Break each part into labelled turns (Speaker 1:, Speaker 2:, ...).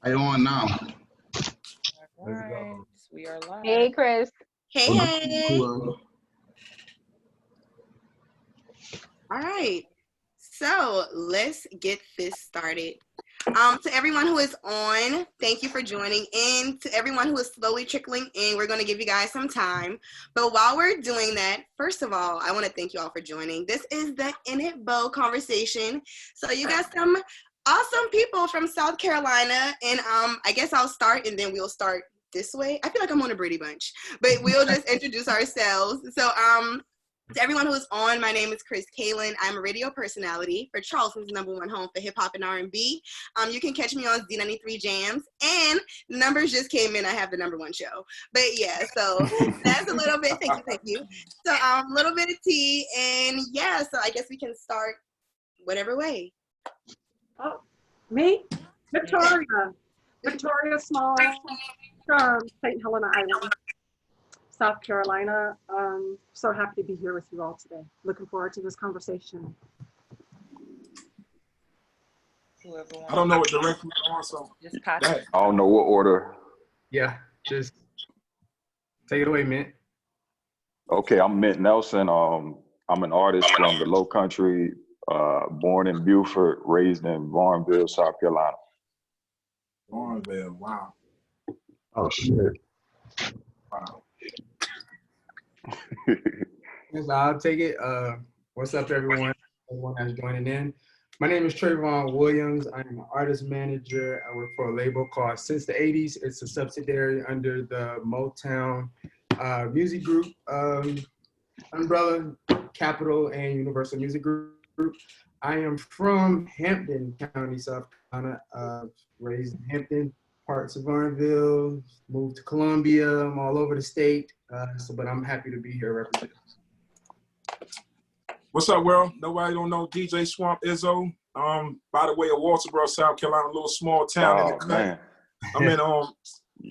Speaker 1: Are you on now?
Speaker 2: All right, we are live.
Speaker 3: Hey, Kris.
Speaker 4: Hey, hey. All right, so let's get this started. To everyone who is on, thank you for joining in. To everyone who is slowly trickling in, we're going to give you guys some time. But while we're doing that, first of all, I want to thank you all for joining. This is the In It Bow conversation. So you got some awesome people from South Carolina, and I guess I'll start, and then we'll start this way. I feel like I'm on a Brady Bunch, but we'll just introduce ourselves. So to everyone who is on, my name is Kris Kaylin. I'm a radio personality for Charleston's #1 home for hip hop and R&B. You can catch me on Z93 Jamz, and numbers just came in. I have the #1 show, but yeah, so that's a little bit. Thank you. So a little bit of tea, and yeah, so I guess we can start whatever way.
Speaker 5: Oh, me, Victoria Small from St. Helena Island, South Carolina. So happy to be here with you all today. Looking forward to this conversation.
Speaker 6: I don't know what direction you're on, so
Speaker 2: Just pass
Speaker 6: I
Speaker 2: it.
Speaker 7: don't know what order.
Speaker 8: Yeah, just take it away, Mint.
Speaker 7: Okay, I'm Ment Nelson. I'm an artist from the Lowcountry, born in Beaufort, raised in Varnville, South Carolina.
Speaker 6: Varnville, wow.
Speaker 1: Oh shit.
Speaker 6: Wow.
Speaker 8: Yes, I'll take it. What's up, everyone that's joining in? My name is Trayvon Williams. I'm an artist manager. I work for a label called Since the 80s. It's a subsidiary under the Motown Music Group umbrella, Capitol and Universal Music Group. I am from Hampton County, South Carolina. Raised in Hampton, parts of Varnville, moved to Columbia. I'm all over the state, but I'm happy to be here representing.
Speaker 6: What's up, world? Nobody don't know DJ Swamp Izzo. By the way, of Walterboro, South Carolina, a little small town in the cut.
Speaker 7: Man.
Speaker 6: I'm in of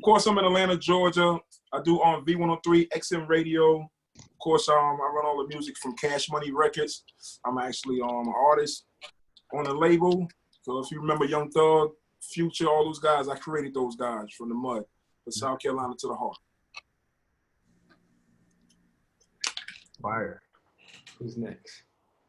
Speaker 6: course I'm in Atlanta, Georgia. I do on V103 XM radio. Of course, I run all the music from Cash Money Records. I'm actually an artist on a label. So if you remember Young Thug, Future, all those guys, I created those guys from the mud, from South Carolina to the heart.
Speaker 8: Fire. Who's next?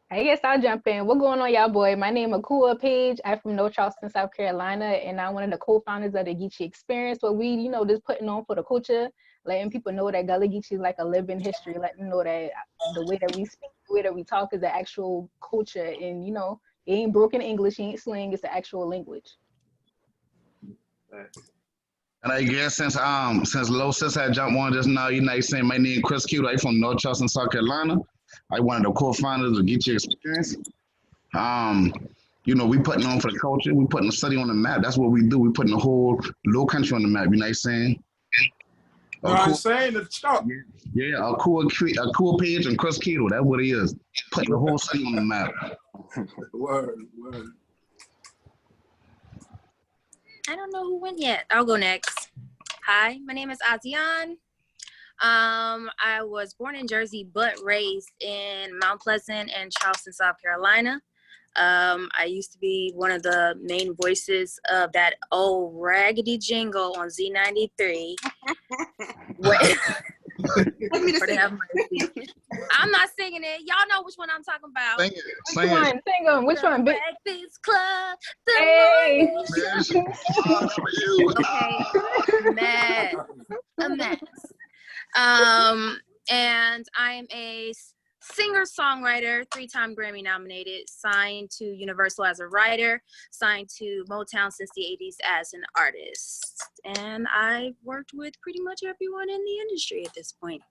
Speaker 3: I guess I'll jump in. What's going on, y'all, boy? My name is Akua Page. I'm from North Charleston, South Carolina, and I'm one of the co-founders of the Geechee Experience, where we, just putting on for the culture, letting people know that Gullah Geechee is like a living history, letting them know that the way that we speak, the way that we talk is the actual culture, and, it ain't broken English, it ain't slang, it's the actual language.
Speaker 1: And I guess since Low Sis had jumped on just now, you saying my name Kris Q. I'm from North Charleston, South Carolina. I one of the co-founders of Geechee Experience. We putting on for the culture. We putting the city on the map. That's what we do. We putting the whole Lowcountry on the map. You know what I'm saying?
Speaker 6: I'm saying the chop.
Speaker 1: Yeah, a cool Page and Kris Q. That's what it is. Putting the whole city on the map.
Speaker 6: Word.
Speaker 4: I don't know who went yet. I'll go next. Hi, my name is Asiahn. I was born in Jersey, but raised in Mount Pleasant and Charleston, South Carolina. I used to be one of the main voices of that old raggedy jingle on Z93. I'm not singing it. Y'all know which one I'm talking about.
Speaker 1: Sing it.
Speaker 3: Sing them. Which one?
Speaker 4: Breakfast Club.
Speaker 3: Hey.
Speaker 4: Okay. A mess. And I am a singer-songwriter, 3-time Grammy nominated, signed to Universal as a writer, signed to Motown since the 80s as an artist. And I've worked with pretty much everyone in the industry at this point.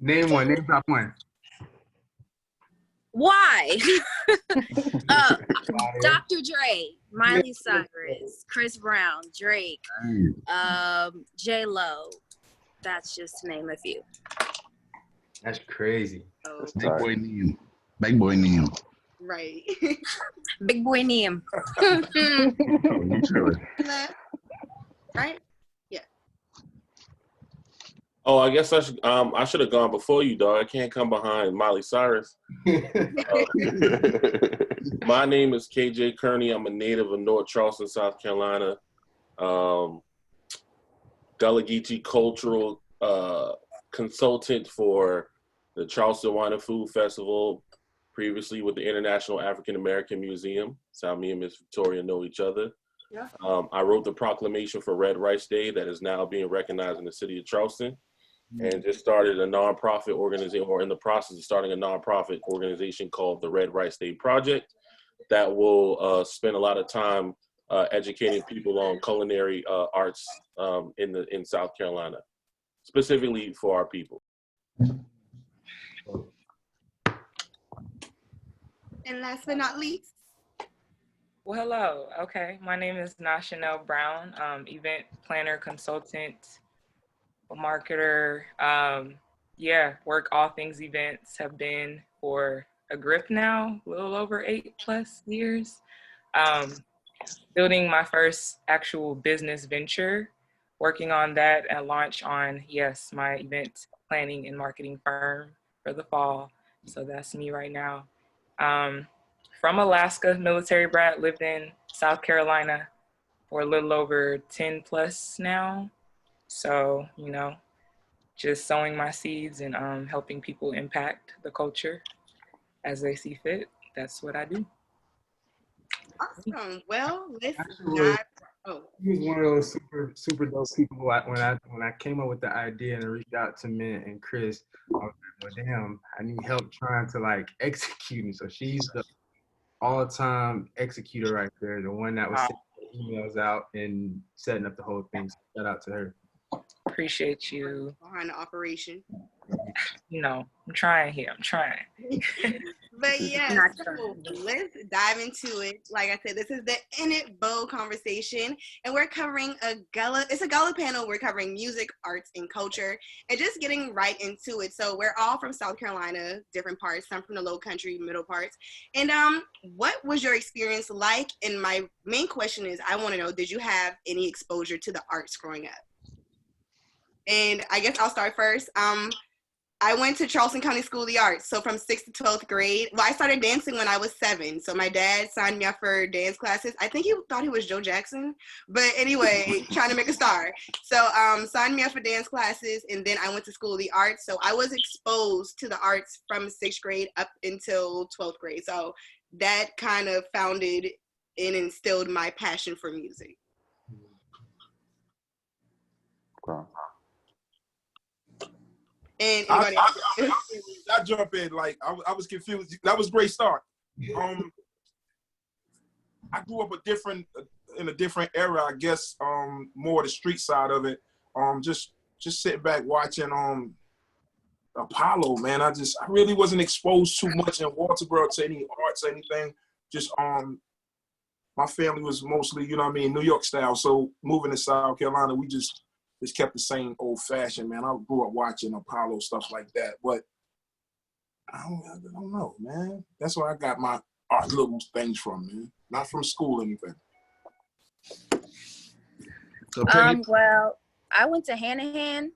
Speaker 8: Name top one.
Speaker 4: Why? Dr. Dre, Miley Cyrus, Chris Brown, Drake, J-Lo. That's just to name a few.
Speaker 8: That's crazy.
Speaker 4: Oh.
Speaker 1: Big boy name.
Speaker 4: Right. Big boy name. Right? Yeah.
Speaker 9: Oh, I guess I should have gone before you, dog. I can't come behind Miley Cyrus. My name is KJ Kearney. I'm a native of North Charleston, South Carolina. Gullah Geechee cultural consultant for the Charleston Wine and Food Festival, previously with the International African American Museum. That's how me and Miss Victoria know each other.
Speaker 5: Yeah.
Speaker 9: I wrote the proclamation for Red Rice Day that is now being recognized in the city of Charleston, and just started a nonprofit organization, or in the process of starting a nonprofit organization called the Red Rice Day Project that will spend a lot of time educating people on culinary arts in South Carolina, specifically for our people.
Speaker 4: And last but not least.
Speaker 2: Well, hello. Okay, my name is Nashanel Brown, event planner, consultant, marketer. Yeah, work all things events. Have been for a grip now, a little over 8+ years. Building my first actual business venture, working on that and launch on, yes, my event planning and marketing firm for the fall. So that's me right now. From Alaska, military brat, lived in South Carolina for a little over 10+ now. So, you know, just sowing my seeds and helping people impact the culture as they see fit. That's what I do.
Speaker 4: Awesome. Well, let's
Speaker 8: Actually,
Speaker 4: dive. Oh,
Speaker 8: he was one of those super dope people. When I came up with the idea and I reached out to Ment and Kris, I was like, well, damn, I need help trying to like execute it. So she's the all-time executor right there, the one that was sending emails out and setting up the whole thing. So shout out to her.
Speaker 2: Appreciate you.
Speaker 4: behind the operation.
Speaker 2: You know, I'm trying here. I'm trying.
Speaker 4: But yeah, so let's dive into it. Like I said, this is the In It Bow conversation, and we're covering a Gullah. It's a Gullah panel. We're covering music, arts, and culture, and just getting right into it. So we're all from South Carolina, different parts. Some from the Lowcountry, middle parts. And what was your experience like? And my main question is, I want to know, did you have any exposure to the arts growing up? And I guess I'll start first. I went to Charleston County School of the Arts. So from 6th to 12th grade, well, I started dancing when I was 7. So my dad signed me up for dance classes. I think he thought he was Joe Jackson, but anyway, trying to make a star. So signed me up for dance classes, and then I went to School of the Arts. So I was exposed to the arts from 6th grade up until 12th grade. So that kind of founded and instilled my passion for music.
Speaker 7: Okay.
Speaker 4: And anybody else?
Speaker 6: I jump in, like I was confused. That was a great start. I grew up in a different era, I guess. More the street side of it. Just sitting back watching Apollo, man. I really wasn't exposed too much in Walterboro to any arts or anything. Just my family was mostly, you know what I mean, New York style. So moving to South Carolina, we just kept the same old fashioned, man. I grew up watching Apollo, stuff like that. But I don't know, man. That's where I got my art little things from, man. Not from school or anything.
Speaker 1: So
Speaker 10: well, I went to Hanahan.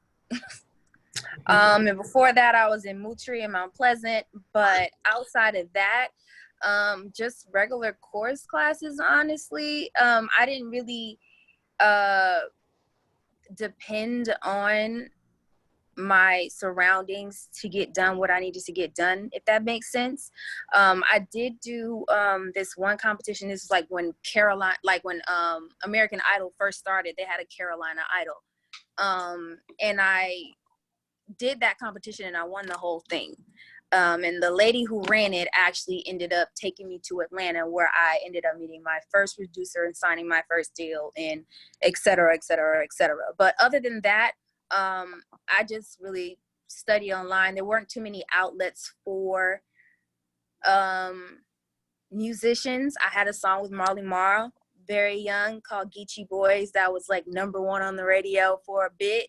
Speaker 10: And before that, I was in Moultrie and Mount Pleasant. But outside of that, just regular course classes, honestly. I didn't really depend on my surroundings to get done what I needed to get done, if that makes sense. I did do this one competition. This was like when American Idol first started, they had a Carolina Idol. And I did that competition and I won the whole thing. And the lady who ran it actually ended up taking me to Atlanta, where I ended up meeting my first producer and signing my first deal, and et cetera, et cetera, et cetera. But other than that, I just really study online. There weren't too many outlets for musicians. I had a song with Marley Marl, very young, called Geechee Boys. That was like #1 on the radio for a bit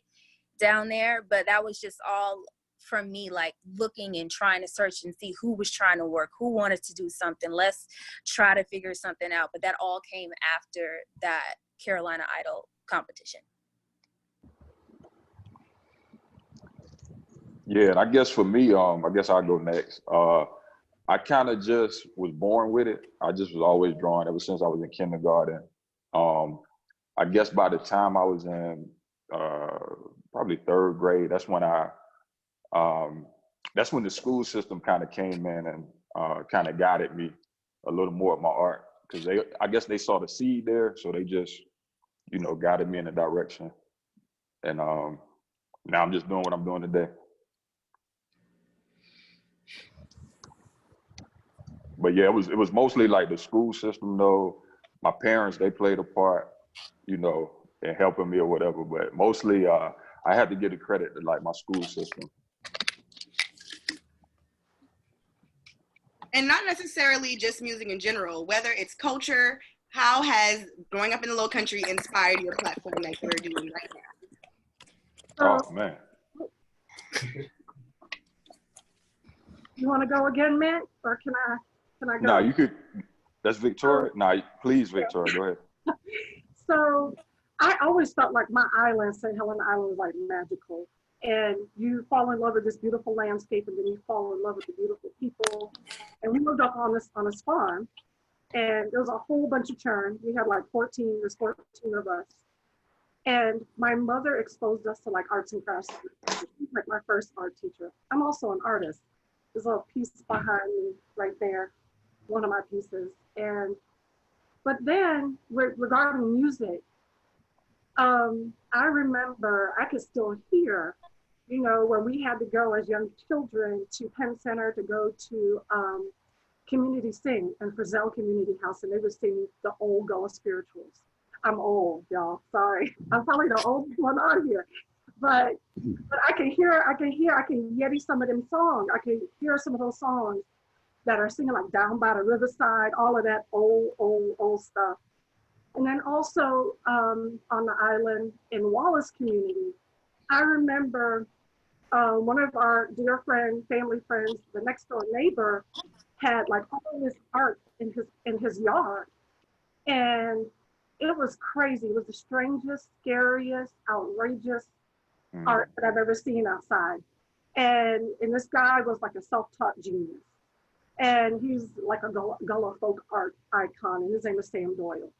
Speaker 10: down there. But that was just all from me, like looking and trying to search and see who was trying to work, who wanted to do something. Let's try to figure something out. But that all came after that Carolina Idol competition.
Speaker 7: Yeah, and I guess for me, I guess I'll go next. I kind of just was born with it. I just was always drawing ever since I was in kindergarten. I guess by the time I was in probably 3rd grade, that's when that's when the school system kind of came in and kind of guided me a little more of my art, because I guess they saw the seed there, so they just, you know, guided me in a direction. And now I'm just doing what I'm doing today. But yeah, it was mostly like the school system though. My parents, they played a part, you know, in helping me or whatever. But mostly I had to give the credit to like my school system.
Speaker 4: And not necessarily just music in general, whether it's culture, how has growing up in the Lowcountry inspired your platform that you're doing right now?
Speaker 7: Oh man.
Speaker 5: You want to go again, Ment, or can I go?
Speaker 7: No, you could. That's Victoria. No, please, Victoria, go ahead.
Speaker 5: So I always felt like my island, St. Helena Island, was like magical. And you fall in love with this beautiful landscape, and then you fall in love with the beautiful people. And we moved up on this farm, and there was a whole bunch of churn. We had like 14 of us. And my mother exposed us to like arts and crafts. She's like my first art teacher. I'm also an artist. There's a little piece behind me right there, one of my pieces. But then regarding music, I remember I could still hear, you know, when we had to go as young children to Penn Center to go to Community Sing and Frizzell Community House, and they would sing the old Gullah spirituals. I'm old, y'all, sorry. I'm probably the oldest one on here. But I can yeti some of them songs. I can hear some of those songs that are singing like Down by the Riverside, all of that old stuff. And then also on the island in Wallace community, I remember one of our dear family friends, the next door neighbor, had like all this art in his yard. And it was crazy. It was the strangest, scariest, outrageous art that I've ever seen outside. And this guy was like a self-taught genius. And he's like a Gullah folk art icon, and his name is Sam Doyle.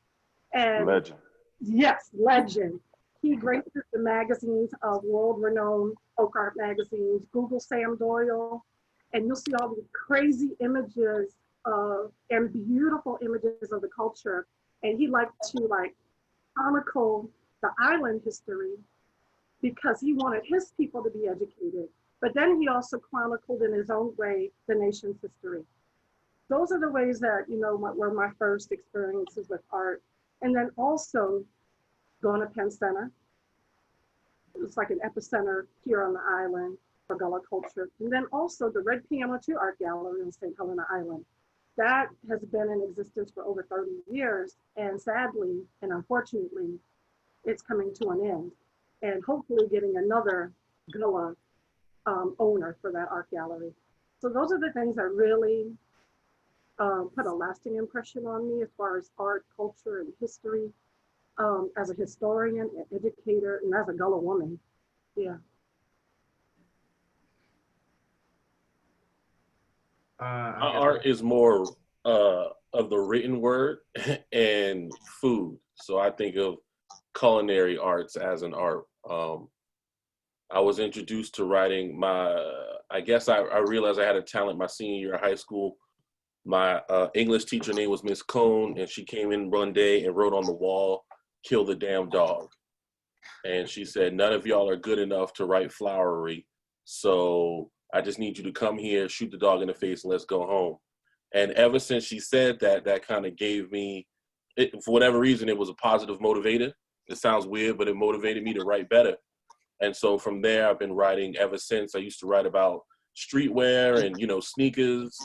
Speaker 5: And
Speaker 7: legend.
Speaker 5: Yes, legend. He graces the magazines of world-renowned folk art magazines. Google Sam Doyle, and you'll see all these crazy images and beautiful images of the culture. And he liked to chronicle the island history because he wanted his people to be educated. But then he also chronicled in his own way the nation's history. Those are the ways that, you know, were my first experiences with art. And then also going to Penn Center. It was like an epicenter here on the island for Gullah culture. And then also the Red Piano 2 Art Gallery in St. Helena Island. That has been in existence for over 30 years. And sadly, and unfortunately, it's coming to an end. And hopefully getting another Gullah owner for that art gallery. So those are the things that really put a lasting impression on me as far as art, culture, and history, as a historian, an educator, and as a Gullah woman. Yeah.
Speaker 9: Art is more of the written word and food. So I think of culinary arts as an art. I was introduced to writing I guess I realized I had a talent my senior year of high school. My English teacher name was Miss Cone, and she came in one day and wrote on the wall, "Kill the damn dog." And she said, "None of y'all are good enough to write flowery, so I just need you to come here, shoot the dog in the face, and let's go home." And ever since she said that, that kind of gave me, for whatever reason, it was a positive motivator. It sounds weird, but it motivated me to write better. And so from there, I've been writing ever since. I used to write about streetwear and, you know, sneakers.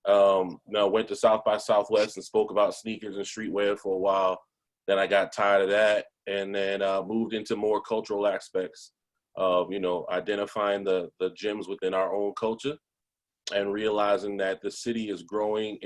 Speaker 9: Now I went to South by Southwest and spoke about sneakers and streetwear for a while. Then I got tired of that, and then moved into more cultural aspects of, you know, identifying the gems within our own culture and realizing that the city is growing.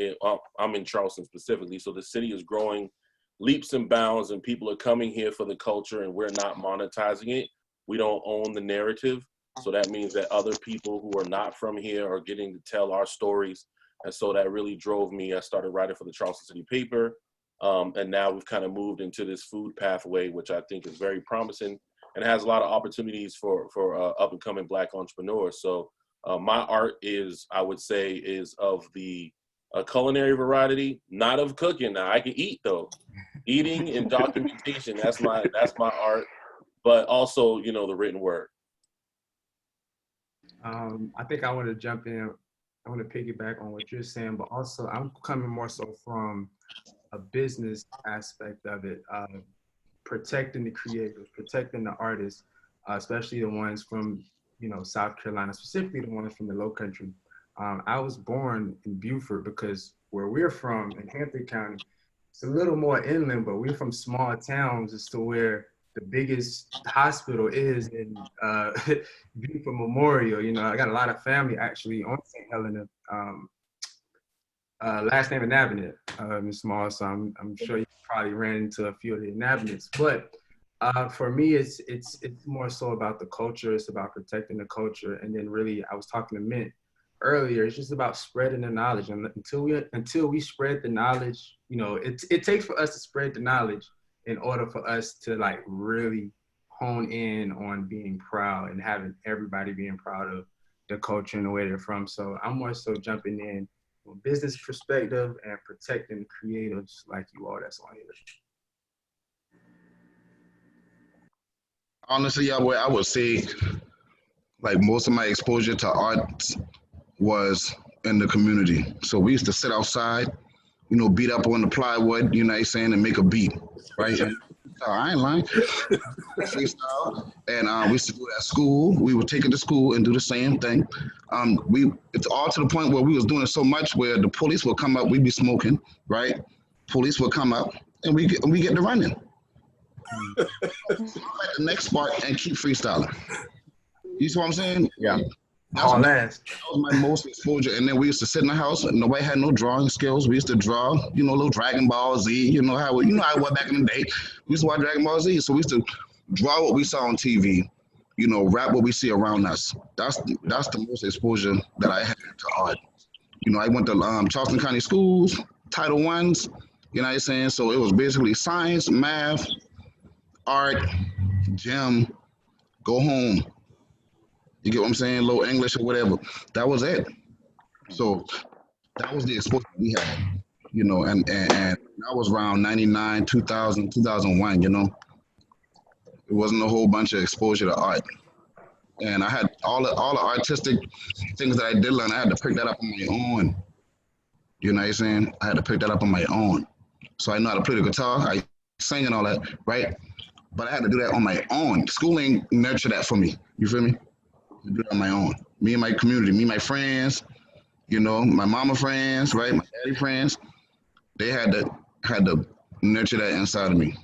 Speaker 9: I'm in Charleston specifically, so the city is growing leaps and bounds, and people are coming here for the culture, and we're not monetizing it. We don't own the narrative. So that means that other people who are not from here are getting to tell our stories. And so that really drove me. I started writing for the Charleston City paper. And now we've kind of moved into this food pathway, which I think is very promising and has a lot of opportunities for up and coming Black entrepreneurs. So my art is, I would say, is of the culinary variety, not of cooking. Now I can eat though, eating and documentation. That's my art, but also, you know, the written word.
Speaker 8: I think I want to jump in. I want to piggyback on what you're saying, but also I'm coming more so from a business aspect of it, protecting the creators, protecting the artists, especially the ones from, you know, South Carolina, specifically the ones from the Lowcountry. I was born in Beaufort because where we're from in Hampton County, it's a little more inland, but we're from small towns as to where the biggest hospital is in Beaufort Memorial. You know, I got a lot of family actually on St. Helena. Last name Inhabitant, Ms. Small, so I'm sure you probably ran into a few of the inhabitants. But for me, it's more so about the culture. It's about protecting the culture, and then really, I was talking to Ment earlier. It's just about spreading the knowledge, and until we spread the knowledge, you know, it takes for us to spread the knowledge in order for us to like really hone in on being proud and having everybody being proud of the culture and the way they're from. So I'm more so jumping in from a business perspective and protecting creatives like you all that's on here.
Speaker 1: Honestly, I would say like most of my exposure to art was in the community. So we used to sit outside, you know, beat up on the plywood, you know what I'm saying, and make a beat, right? And, I ain't lying. Freestyle. And we used to do that at school. We would take it to school and do the same thing. It's all to the point where we was doing it so much where the police would come up, we'd be smoking, right? Police would come up and we get to running. At the next spot and keep freestyling. You see what I'm saying?
Speaker 8: Yeah.
Speaker 1: That was my most exposure. And then we used to sit in the house and nobody had no drawing skills. We used to draw, you know, little Dragon Ball Z, you know how it was back in the day. We used to watch Dragon Ball Z. So we used to draw what we saw on TV, you know, rap what we see around us. That's the most exposure that I had to art. You know, I went to Charleston County schools, Title I's, you know what I'm saying? So it was basically science, math, art, gym, go home. You get what I'm saying? Low English or whatever. That was it. So that was the exposure we had, you know, and that was around 99, 2000, 2001, you know. It wasn't a whole bunch of exposure to art. And I had all the artistic things that I did learn, I had to pick that up on my own. You know what I'm saying? I had to pick that up on my own. So I know how to play the guitar, I sing and all that, right? But I had to do that on my own. Schooling nurtured that for me. You feel me? I do it on my own. Me and my community, me and my friends, you know, my mama friends, right? My daddy friends, they had to nurture that inside of me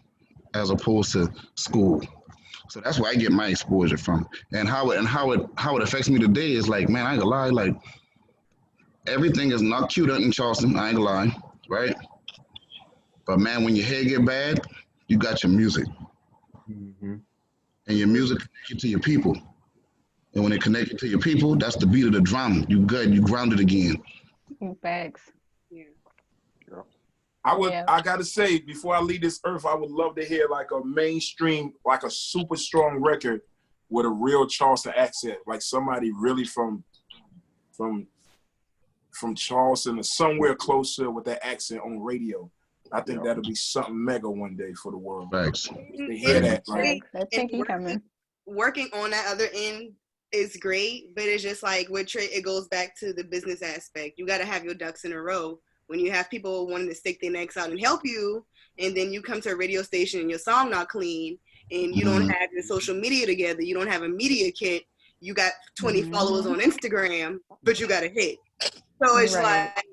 Speaker 1: as opposed to school. So that's where I get my exposure from. And how it affects me today is like, man, I ain't gonna lie, like everything is not cute in Charleston, I ain't gonna lie, right? But man, when your head get bad, you got your music. Mm-hmm. And your music connects you to your people. And when it connects you to your people, that's the beat of the drum. You good, you grounded again.
Speaker 3: Facts.
Speaker 6: Yeah. I gotta say, before I leave this earth, I would love to hear like a mainstream, like a super strong record with a real Charleston accent, like somebody really from Charleston or somewhere closer with that accent on radio. I think that'll be something mega one day for the world.
Speaker 1: Thanks.
Speaker 6: To hear that, right?
Speaker 4: Working on that other end is great, but it's just like it goes back to the business aspect. You got to have your ducks in a row. When you have people wanting to stick their necks out and help you, and then you come to a radio station and your song not clean, and you don't have your social media together, you don't have a media kit, you got 20 followers on Instagram, but you got a hit. So it's like,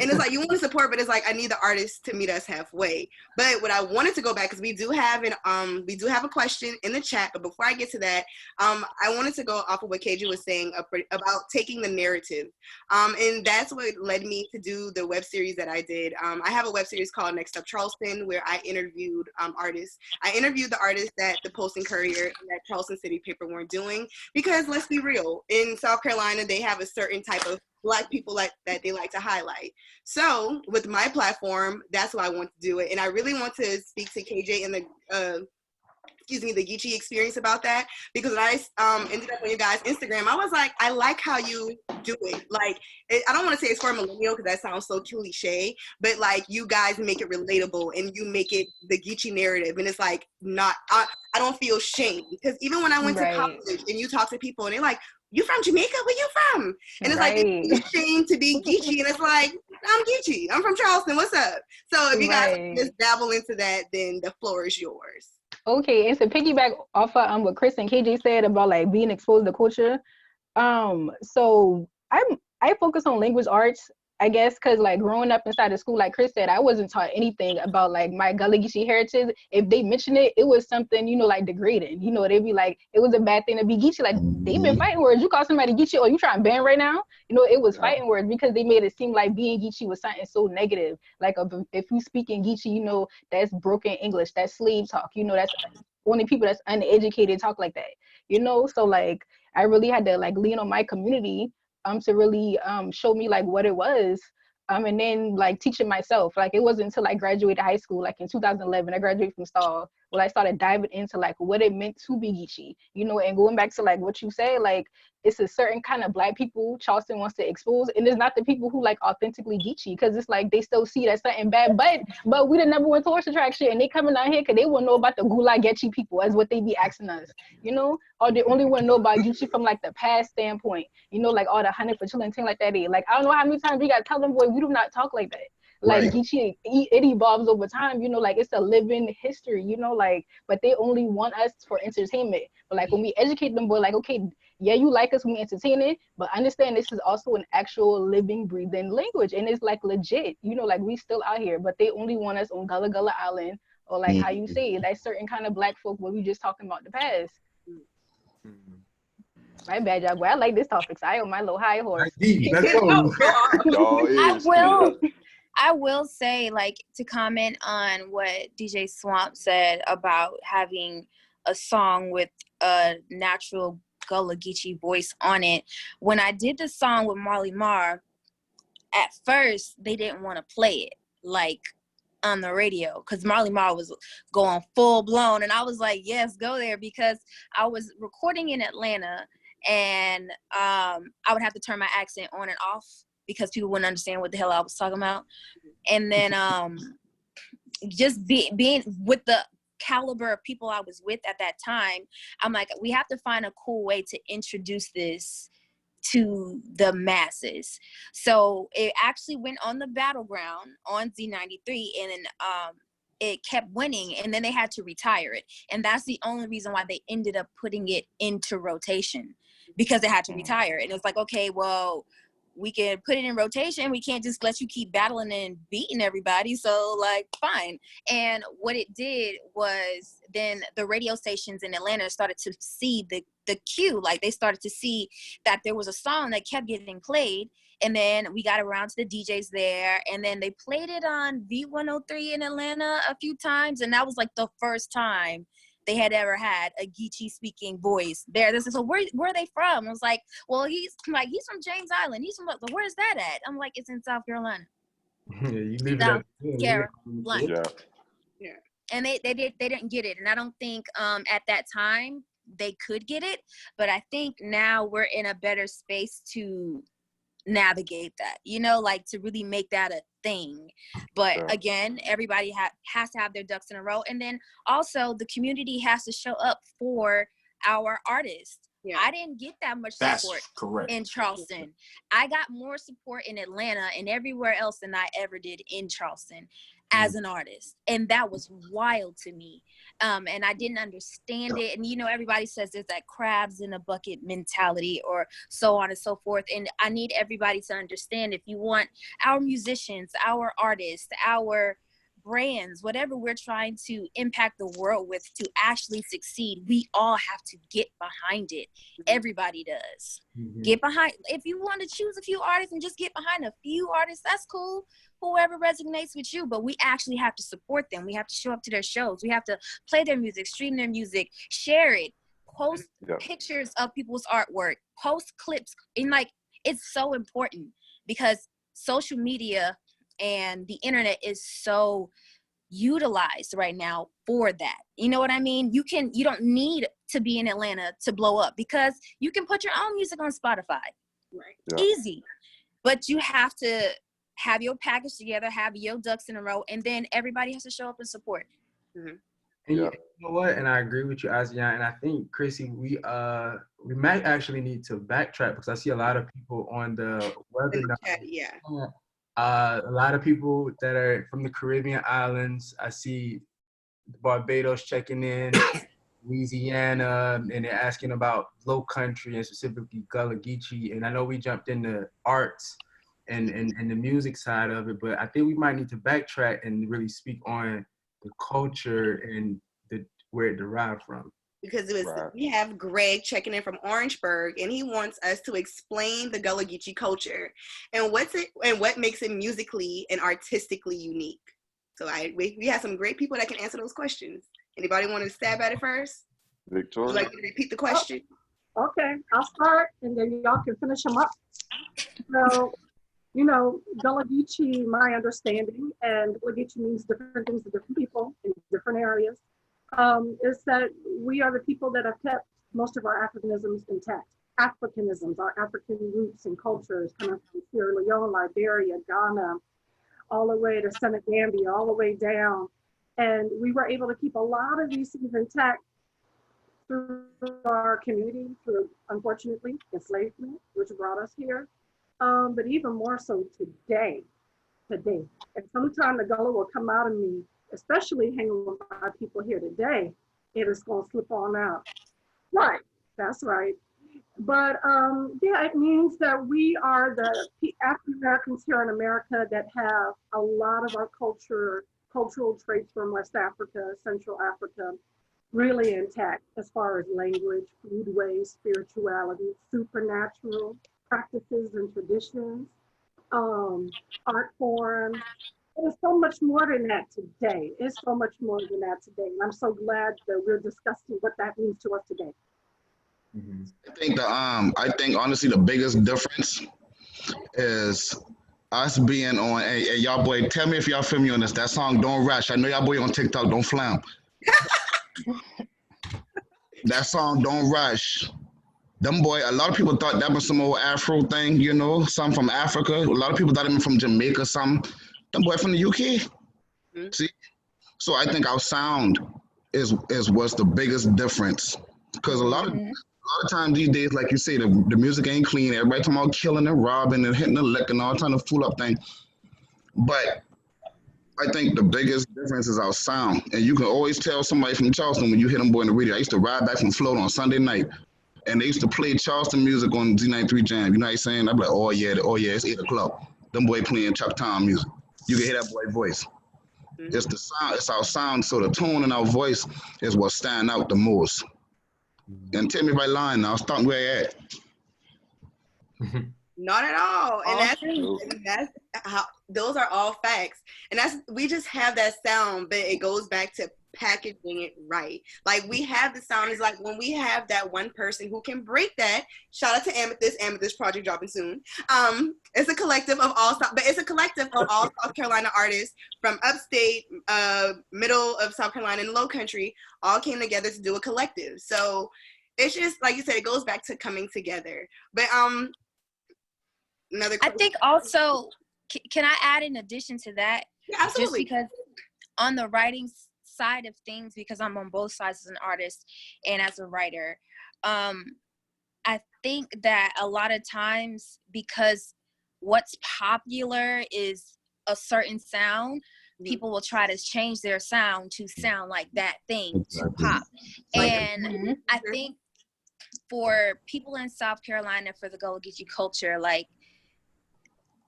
Speaker 4: and it's like you want to support, but it's like I need the artist to meet us halfway. But what I wanted to go back, because we do have a question in the chat. But before I get to that, I wanted to go off of what KJ was saying about taking the narrative, and that's what led me to do the web series that I did. I have a web series called Next Up Charleston, where I interviewed artists. I interviewed the artists that the Post and Courier and that Charleston City paper weren't doing, because let's be real, in South Carolina they have a certain type of Black people like that they like to highlight. So with my platform, that's why I want to do it. And I really want to speak to KJ and the the Geechee experience about that, because when I ended up on your guys' Instagram, I was like, I like how you do it. Like, I don't want to say it's for a millennial because that sounds so cliche, but like you guys make it relatable and you make it the Geechee narrative, and it's like not, I don't feel shame, because even when I went to college and you talk to people and they're like, you from Jamaica? Where you from? And it's like, it's shame to be Geechee, and it's like, I'm Geechee. I'm from Charleston. What's up? So if you guys just dabble into that, then the floor is yours.
Speaker 3: Okay, and to piggyback off of what Kris and KJ said about like being exposed to culture, so I focus on language arts, I guess, because like growing up inside of school, like Kris said, I wasn't taught anything about like my Gullah Geechee heritage. If they mention it, it was something, you know, like degrading. You know, they'd be like, it was a bad thing to be Geechee. Like, they've been fighting words. You call somebody Geechee, or you trying to ban right now? You know, it was fighting words because they made it seem like being Geechee was something so negative. Like, if you speak in Geechee, you know, that's broken English, that's slave talk. You know, that's only people that's uneducated talk like that. You know, so like, I really had to like lean on my community to really show me like what it was, and then like teaching myself. Like, it wasn't until I graduated high school, like in 2011, I graduated from Stall, when I started diving into like what it meant to be Geechee, you know. And going back to like what you say, like, it's a certain kind of Black people Charleston wants to expose, and it's not the people who like authentically Geechee, because it's like they still see that something bad, but we the #1 tourist attraction, and they coming down here because they want to know about the Gullah Geechee people, as what they be asking us, you know, or they only want to know about Geechee from like the past standpoint, you know, like all the 100 for children thing like that. Like, I don't know how many times we got to tell them, boy, we do not talk like that. Like, Geechee, it evolves over time, you know, like it's a living history, you know, like, but they only want us for entertainment. But like when we educate them, boy, like, okay, yeah, you like us when we entertain it, but understand this is also an actual living, breathing language, and it's like legit, you know, like we still out here, but they only want us on Gullah Gullah Island, or like how you say it, that certain kind of Black folk where we just talking about the past. My bad, y'all, boy. I like this topic, so I on my little high horse.
Speaker 10: I will say, like, to comment on what DJ Swamp said about having a song with a natural Gullah Geechee voice on it. When I did the song with Marley Marr, at first they didn't want to play it like on the radio, because Marley Marr was going full blown, and I was like, yes, go there, because I was recording in Atlanta, and I would have to turn my accent on and off because people wouldn't understand what the hell I was talking about. And then just being with the caliber of people I was with at that time, I'm like, we have to find a cool way to introduce this to the masses. So it actually went on the Battleground on Z93, and then it kept winning, and then they had to retire it. And that's the only reason why they ended up putting it into rotation, because it had to retire. And it was like, okay, well, we can put it in rotation. We can't just let you keep battling and beating everybody. So, like, fine. And what it did was then the radio stations in Atlanta started to see the cue. Like, they started to see that there was a song that kept getting played. And then we got around to the DJs there. And then they played it on V103 in Atlanta a few times. And that was like the first time they had ever had a Geechee speaking voice there. This is, so where are they from? I was like, well, he's from Jamz Island. He's from, where's that at? I'm like, it's in South Carolina.
Speaker 8: Yeah, you leave
Speaker 10: South
Speaker 8: it
Speaker 10: Carolina. Yeah. And they didn't get it. And I don't think at that time they could get it, but I think now we're in a better space to navigate that, you know, like to really make that a thing. But again, everybody has to have their ducks in a row, and then also the community has to show up for our artists. I didn't get that much support in Charleston. I got more support in Atlanta and everywhere else than I ever did in Charleston as an artist, and that was wild to me. And I didn't understand it. And you know, everybody says there's that crabs in a bucket mentality, or so on and so forth. And I need everybody to understand, if you want our musicians, our artists, our brands, whatever we're trying to impact the world with to actually succeed, we all have to get behind it. Everybody does. Get behind. If you want to choose a few artists and just get behind a few artists, that's cool. Whoever resonates with you, but we actually have to support them. We have to show up to their shows. We have to play their music, stream their music, share it, post pictures of people's artwork, post clips. And like, it's so important because social media and the internet is so utilized right now for that. You know what I mean? You don't need to be in Atlanta to blow up because you can put your own music on Spotify.
Speaker 4: Right.
Speaker 7: Yeah.
Speaker 10: Easy. But you have to have your package together, have your ducks in a row, and then everybody has to show up and support.
Speaker 4: Mm-hmm.
Speaker 8: And
Speaker 7: Yeah.
Speaker 8: you know what? And I agree with you, Asiahn. And I think, Chrissy, we might actually need to backtrack because I see a lot of people on the webinar.
Speaker 4: Yeah.
Speaker 8: A lot of people that are from the Caribbean islands. I see Barbados checking in, Louisiana, and they're asking about Lowcountry and specifically Gullah, Geechee. And I know we jumped into arts and the music side of it, but I think we might need to backtrack and really speak on the culture and where it derived from.
Speaker 4: Because we have Greg checking in from Orangeburg, and he wants us to explain the Gullah Geechee culture and what makes it musically and artistically unique. So we have some great people that can answer those questions. Anybody want to stab at it first?
Speaker 7: Victoria.
Speaker 4: Would you like to repeat the question?
Speaker 5: Okay, I'll start, and then y'all can finish them up. So, Gullah Geechee, my understanding, and Gullah Geechee means different things to different people in different areas, is that we are the people that have kept most of our Africanisms intact. Africanisms, our African roots and cultures coming from Sierra Leone, Liberia, Ghana, all the way to Senegambia, all the way down. And we were able to keep a lot of these things intact through our community, through, unfortunately, enslavement, which brought us here. But even more so today. And sometime the Gullah will come out of me, especially hanging with my people here today, it is going to slip on out. Right, that's right. But it means that we are the African Americans here in America that have a lot of our cultural traits from West Africa, Central Africa, really intact as far as language, foodways, spirituality, supernatural practices and traditions, art forms. There's so much more than that today. And I'm so glad that we're discussing what that means to us today.
Speaker 8: Mm-hmm.
Speaker 1: I think honestly the biggest difference is us being on. Hey, y'all boy, tell me if y'all feel me on this. That song "Don't Rush." I know y'all boy on TikTok. Don't flam. That song "Don't Rush." Them boy, a lot of people thought that was some old Afro thing, some from Africa. A lot of people thought it was from Jamaica, some. Them boy from the UK. Mm-hmm. See, so I think our sound is what's the biggest difference, because a lot of times these days, like you say, the music ain't clean. Everybody talking about killing and robbing and hitting the lick and all trying to fool up things. But I think the biggest difference is our sound, and you can always tell somebody from Charleston when you hear them boy in the radio. I used to ride back from Florida on Sunday night, and they used to play Charleston music on Z93 Jam. You know what I'm saying? I'm like, oh yeah, it's 8 o'clock. Them boy playing Chuck Town music. You can hear that boy voice. Mm-hmm. It's the sound. It's our sound. So the tone in our voice is what stand out the most. And tell me if I'm lying now. Stop where I at.
Speaker 4: Not at all. And that's how, those are all facts. And we just have that sound, but it goes back to packaging it right. Like we have the sound, is like when we have that one person who can break that. Shout out to Amethyst project dropping soon. It's a collective of all South Carolina artists from upstate, middle of South Carolina and Lowcountry all came together to do a collective. So it's just like you said, it goes back to coming together. But another question.
Speaker 10: I think also, can I add in addition to that?
Speaker 4: Yeah, absolutely.
Speaker 10: Just because on the writing side of things, because I'm on both sides as an artist and as a writer, I think that a lot of times, because what's popular is a certain sound, people will try to change their sound to sound like that thing to pop. And I think for people in South Carolina, for the Gullah Geechee culture, like,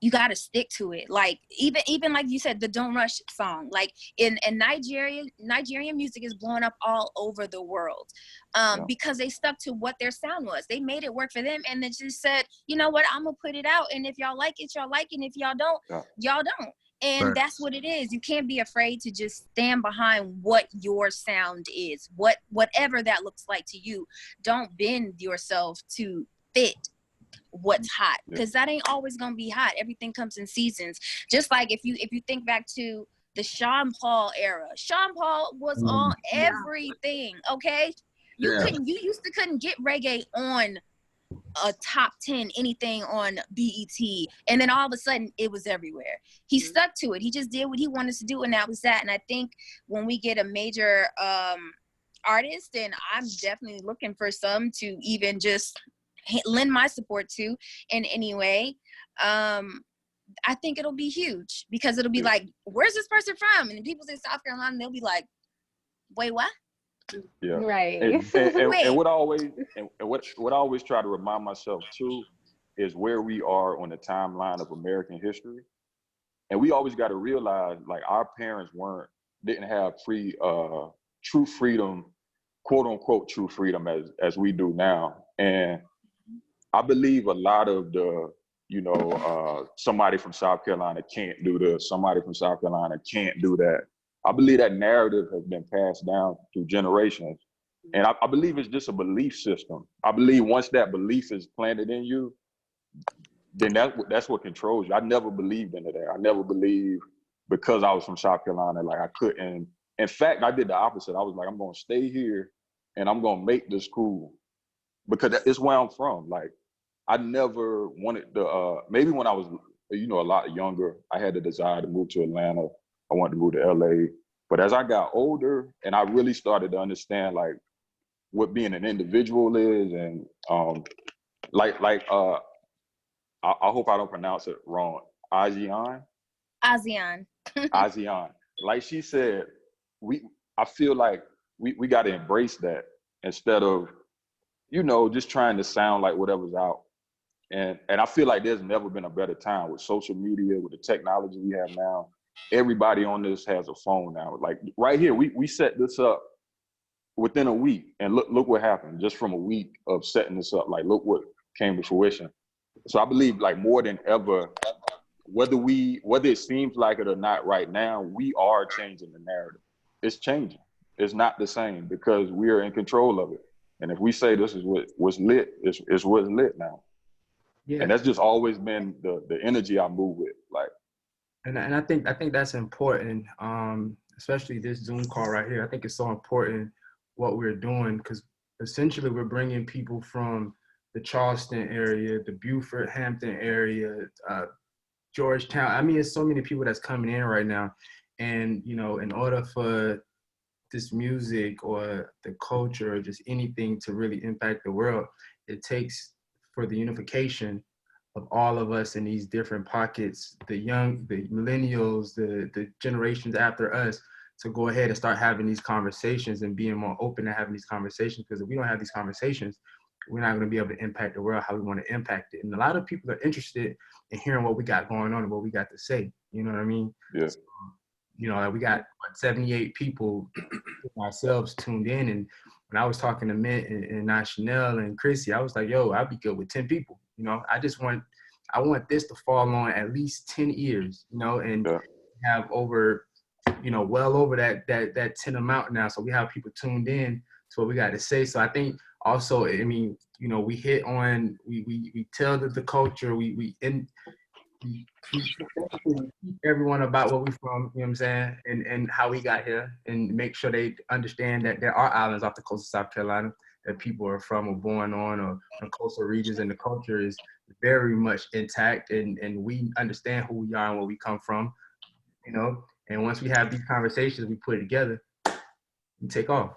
Speaker 10: you got to stick to it. Like, even like you said, the Don't Rush song, like in Nigeria, Nigerian music is blowing up all over the world because they stuck to what their sound was. They made it work for them, and they just said, you know what, I'm going to put it out. And if y'all like it, y'all like it. And if y'all don't, y'all don't. And that's what it is. You can't be afraid to just stand behind what your sound is, whatever that looks like to you. Don't bend yourself to fit what's hot, because that ain't always gonna be hot. Everything comes in seasons. Just like if you think back to the Sean Paul era, Sean Paul was on everything. Okay, you used to couldn't get reggae on a top 10 anything on BET, and then all of a sudden it was everywhere. He stuck to it. He just did what he wanted to do, and that was that. And I think when we get a major artist, and I'm definitely looking for some to even just lend my support to in any way, I think it'll be huge, because it'll be like, where's this person from? And people say South Carolina, and they'll be like, wait, what?
Speaker 7: Yeah.
Speaker 3: Right.
Speaker 7: And what I always try to remind myself too is where we are on the timeline of American history. And we always got to realize, like, our parents didn't have true freedom, quote unquote true freedom as we do now. And I believe a lot of the, somebody from South Carolina can't do this, somebody from South Carolina can't do that. I believe that narrative has been passed down through generations. And I believe it's just a belief system. I believe once that belief is planted in you, then that's what controls you. I never believed into that. I never believed because I was from South Carolina, like I couldn't. In fact, I did the opposite. I was like, I'm going to stay here and I'm going to make this cool because it's where I'm from. Like, I never wanted to, maybe when I was, a lot younger, I had the desire to move to Atlanta. I wanted to move to LA. But as I got older and I really started to understand like what being an individual is, and I hope I don't pronounce it wrong. Asiahn. Like she said, I feel like we got to embrace that instead of, just trying to sound like whatever's out. And I feel like there's never been a better time with social media, with the technology we have now. Everybody on this has a phone now. Like right here, we set this up within a week, and look what happened just from a week of setting this up. Like, look what came to fruition. So I believe, like, more than ever, whether it seems like it or not right now, we are changing the narrative. It's changing. It's not the same because we are in control of it. And if we say this is what's lit, it's what's lit now. Yeah. And that's just always been the energy I move with. Like,
Speaker 8: and I think that's important, especially this Zoom call right here. I think it's so important what we're doing, because essentially we're bringing people from the Charleston area, the Beaufort, Hampton area, Georgetown. I mean, there's so many people that's coming in right now. And, in order for this music or the culture or just anything to really impact the world, it takes for the unification of all of us in these different pockets, the millennials, the generations after us, to go ahead and start having these conversations and being more open to having these conversations. Because if we don't have these conversations, we're not going to be able to impact the world how we want to impact it. And a lot of people are interested in hearing what we got going on and what we got to say. You know what I mean?
Speaker 7: Yeah.
Speaker 8: So, we got 78 people ourselves tuned in. And when I was talking to Ment and Chanel and Kris, I was like, yo, I'd be good with 10 people. I want this to fall on at least 10 ears, and have over, well over that 10 amount now. So we have people tuned in to what we got to say. So I think also, I mean, we hit on, we tell the culture, we teach everyone about where we from, you know what I'm saying, and how we got here, and make sure they understand that there are islands off the coast of South Carolina that people are from or born on, or coastal regions, and the culture is very much intact, and we understand who we are and where we come from, and once we have these conversations, we put it together and take off.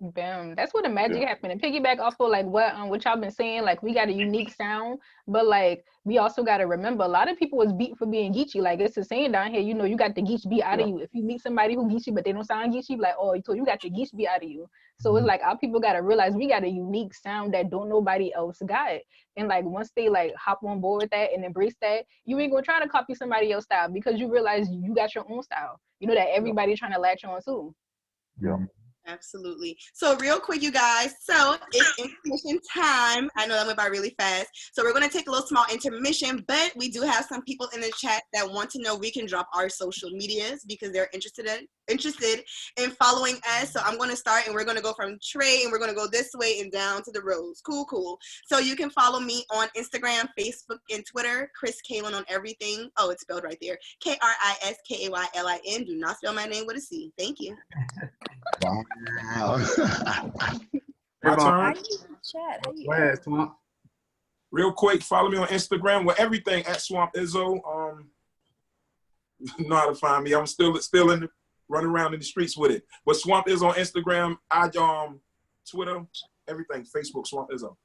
Speaker 3: Bam. That's where the magic happened. And piggyback off of like what y'all been saying, like we got a unique sound, but like we also got to remember a lot of people was beat for being Geechee. Like it's the saying down here, you got the Geechee beat out of you. If you meet somebody who Geechee but they don't sound Geechee, like, oh, you got the Geechee beat out of you. So it's like our people got to realize we got a unique sound that don't nobody else got. And like once they like hop on board with that and embrace that, you ain't gonna try to copy somebody else's style, because you realize you got your own style. That everybody trying to latch on to.
Speaker 7: Yeah.
Speaker 4: Absolutely. So real quick, you guys. So it's intermission time. I know that went by really fast. So we're going to take a little small intermission, but we do have some people in the chat that want to know we can drop our social medias because they're interested in following us. So I'm going to start and we're going to go from Trey and we're going to go this way and down to the rows. Cool. So you can follow me on Instagram, Facebook, and Twitter. Kris Kaylin on everything. Oh, it's spelled right there. KriskAylin. Do not spell my name with a C. Thank you.
Speaker 1: Wow.
Speaker 6: My turn.
Speaker 8: Go ahead, Swamp.
Speaker 6: Real quick, follow me on Instagram with everything at Swamp Izzo. You know how to find me. I'm still in the, running around in the streets with it. But Swamp Izzo on Instagram, Twitter, everything. Facebook, Swamp Izzo.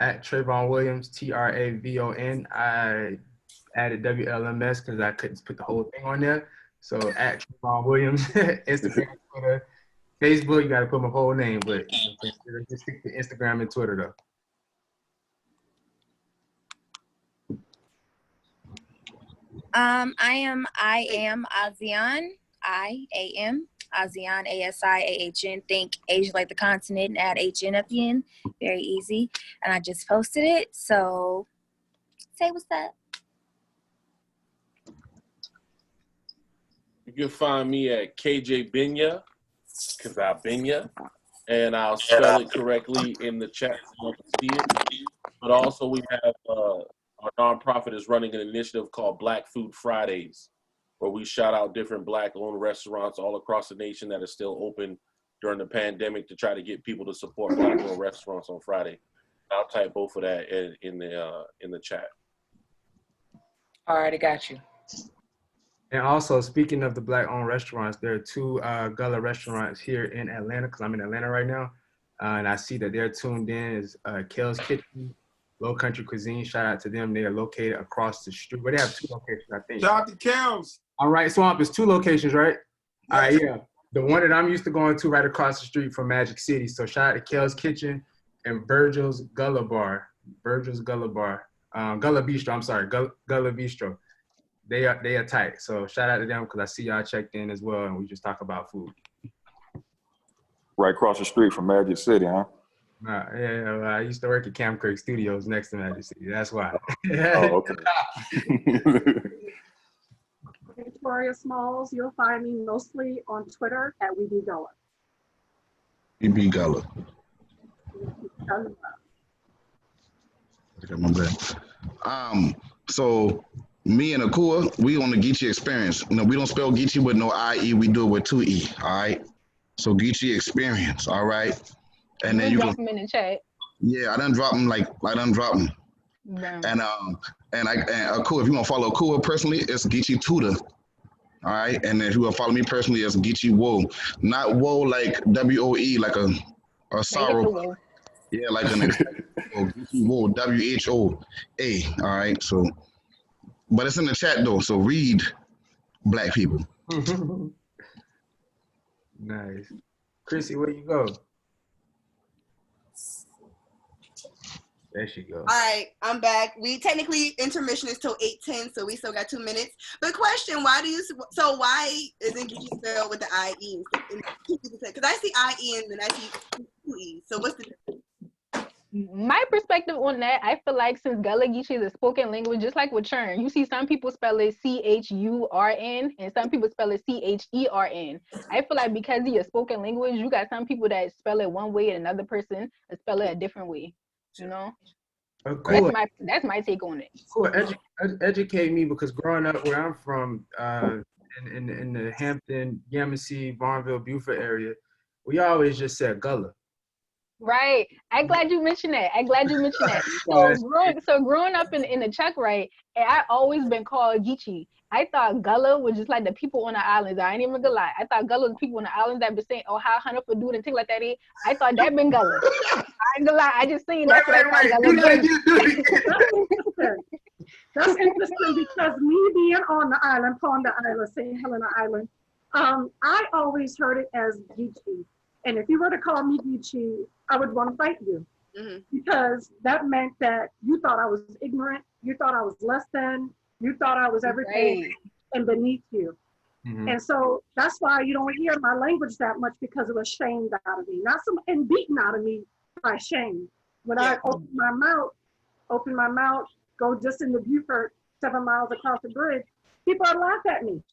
Speaker 8: At Trayvon Williams, TRAVON. I added WLMS because I couldn't put the whole thing on there. So at Trayvon Williams, Instagram, Twitter, Facebook, you got to put my whole name, but just stick to Instagram and Twitter though.
Speaker 10: I am Asiahn. I am Asiahn, ASIAHN. Think Asia like the continent and add HN at the end. Very easy. And I just posted it. So say what's up.
Speaker 9: You can find me at KJ Binya, because I Binya, and I'll spell it correctly in the chat so you can see it. But also we have our nonprofit is running an initiative called Black Food Fridays, where we shout out different Black-owned restaurants all across the nation that are still open during the pandemic to try to get people to support Black-owned restaurants on Friday. I'll type both of that in the chat.
Speaker 2: All right, I got you.
Speaker 8: And also, speaking of the Black-owned restaurants, there are two Gullah restaurants here in Atlanta, because I'm in Atlanta right now. And I see that they're tuned in is Kale's Kitchen, Lowcountry Cuisine. Shout out to them. They are located across the street. Well, they have two locations, I think.
Speaker 6: Shout out to Kels.
Speaker 8: All right, Swamp, it's two locations, right? All right, yeah. The one that I'm used to going to right across the street from Magic City. So shout out to Kale's Kitchen and Virgil's Gullah Bar. Gullah Bistro, I'm sorry, Gullah Bistro. They are tight. So shout out to them because I see y'all checked in as well and we just talk about food.
Speaker 7: Right across the street from Magic City, huh?
Speaker 8: Yeah, I used to work at Camp Kirk Studios next to Magic City. That's why.
Speaker 7: Oh, okay.
Speaker 5: Victoria Smalls, you'll find me mostly on Twitter at @WeBeGullah.
Speaker 1: Gullah. I got my bad. So me and Akua, we on the Geechee experience. You know, we don't spell Geechee with no IE, we do it with 2 E, all right? So Geechee experience, all right? And then you
Speaker 3: drop them in the chat.
Speaker 1: Yeah, I done drop them.
Speaker 3: Damn.
Speaker 1: And Akua, if you want to follow Akua personally, it's Geechee Tutor. All right. And if you want to follow me personally, it's Geechee Woe. Not Woe like WOE, like a sorrow. Yeah, like an Geechee Woe, WHOA. All right. So, but it's in the chat though. So read, Black people.
Speaker 8: Nice. Chrissy, where you go? There she goes.
Speaker 4: All right, I'm back. We technically intermission is till 8:10, so we still got 2 minutes. But question: why isn't Geechee spelled with the IE? Because I see IE and then I see 2 E. So what's the difference?
Speaker 3: My perspective on that, I feel like since Gullah Geechee is a spoken language, just like with churn, you see some people spell it CHURN and some people spell it CHERN. I feel like because of your spoken language, you got some people that spell it one way and another person that spell it a different way. You know,
Speaker 8: Cool.
Speaker 3: That's my take on it.
Speaker 8: Cool. Educate me, because growing up where I'm from, in the Hampton, Yamasee, Barnville, Beaufort area, we always just said Gullah.
Speaker 3: Right. I'm glad you mentioned that. So growing up in the Chuck, right, I always been called Geechee. I thought Gullah was just like the people on the islands. I ain't even gonna lie. I thought Gullah was people on the islands that been saying, oh, how Hunter for dude and things like that. I thought that been Gullah. I ain't gonna lie. I just seen that's what I thought Gullah.
Speaker 5: That's interesting because me being on the island, Ponda Island, St. Helena Island, I always heard it as Geechee. And if you were to call me Geechee, I would want to fight you. Mm-hmm. Because that meant that you thought I was ignorant, you thought I was less than, you thought I was everything and beneath you. And so that's why you don't hear my language that much, because it was shamed out of me. And beaten out of me by shame. When I open my mouth, go just in the Buford, 7 miles across the bridge, people would laugh at me.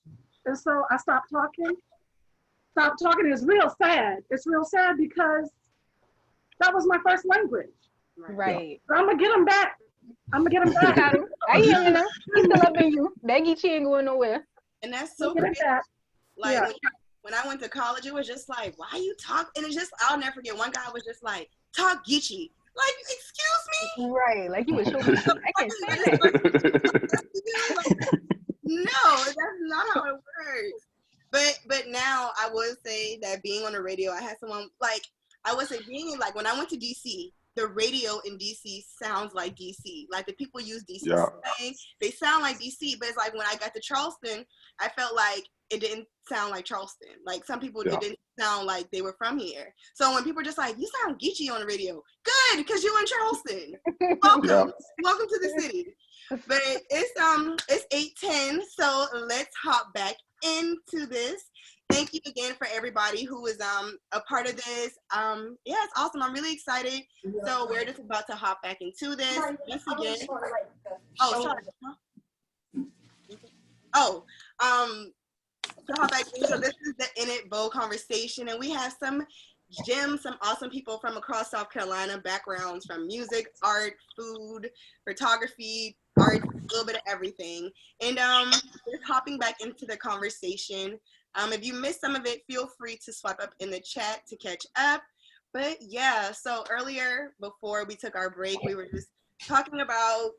Speaker 5: And so I stopped talking. It's real sad. It's real sad because that was my first language.
Speaker 3: Right.
Speaker 5: But I'm going to get them back.
Speaker 3: I hear you now. He's still up in you. That Geechee ain't going nowhere.
Speaker 4: And that's so crazy. Like when I went to college, it was just like, why you talk? And it's just, I'll never forget. One guy was just like, talk Geechee. Like, excuse me?
Speaker 3: Right. Like you would show me. I can't say that.
Speaker 4: Like, no, that's not how it works. But now I would say that being on the radio, I had someone like, I would say being in, like, when I went to DC, the radio in DC sounds like DC. Like the people use DC slang, they sound like DC, but it's like when I got to Charleston, I felt like it didn't sound like Charleston. Like some people, it didn't sound like they were from here. So when people are just like, you sound Geechee on the radio, good, because you're in Charleston. Welcome to the city. But it's 8:10, so let's hop back into this. Thank you again for everybody who was a part of this. Yeah, it's awesome. I'm really excited. So we're just about to hop back into this. Once again. Oh, sorry. So hop back in. So this is the In It Bowl conversation, and we have some gems, some awesome people from across South Carolina, backgrounds from music, art, food, photography, art, a little bit of everything. And just hopping back into the conversation. If you missed some of it, feel free to swipe up in the chat to catch up. But yeah, so earlier, before we took our break, we were just talking about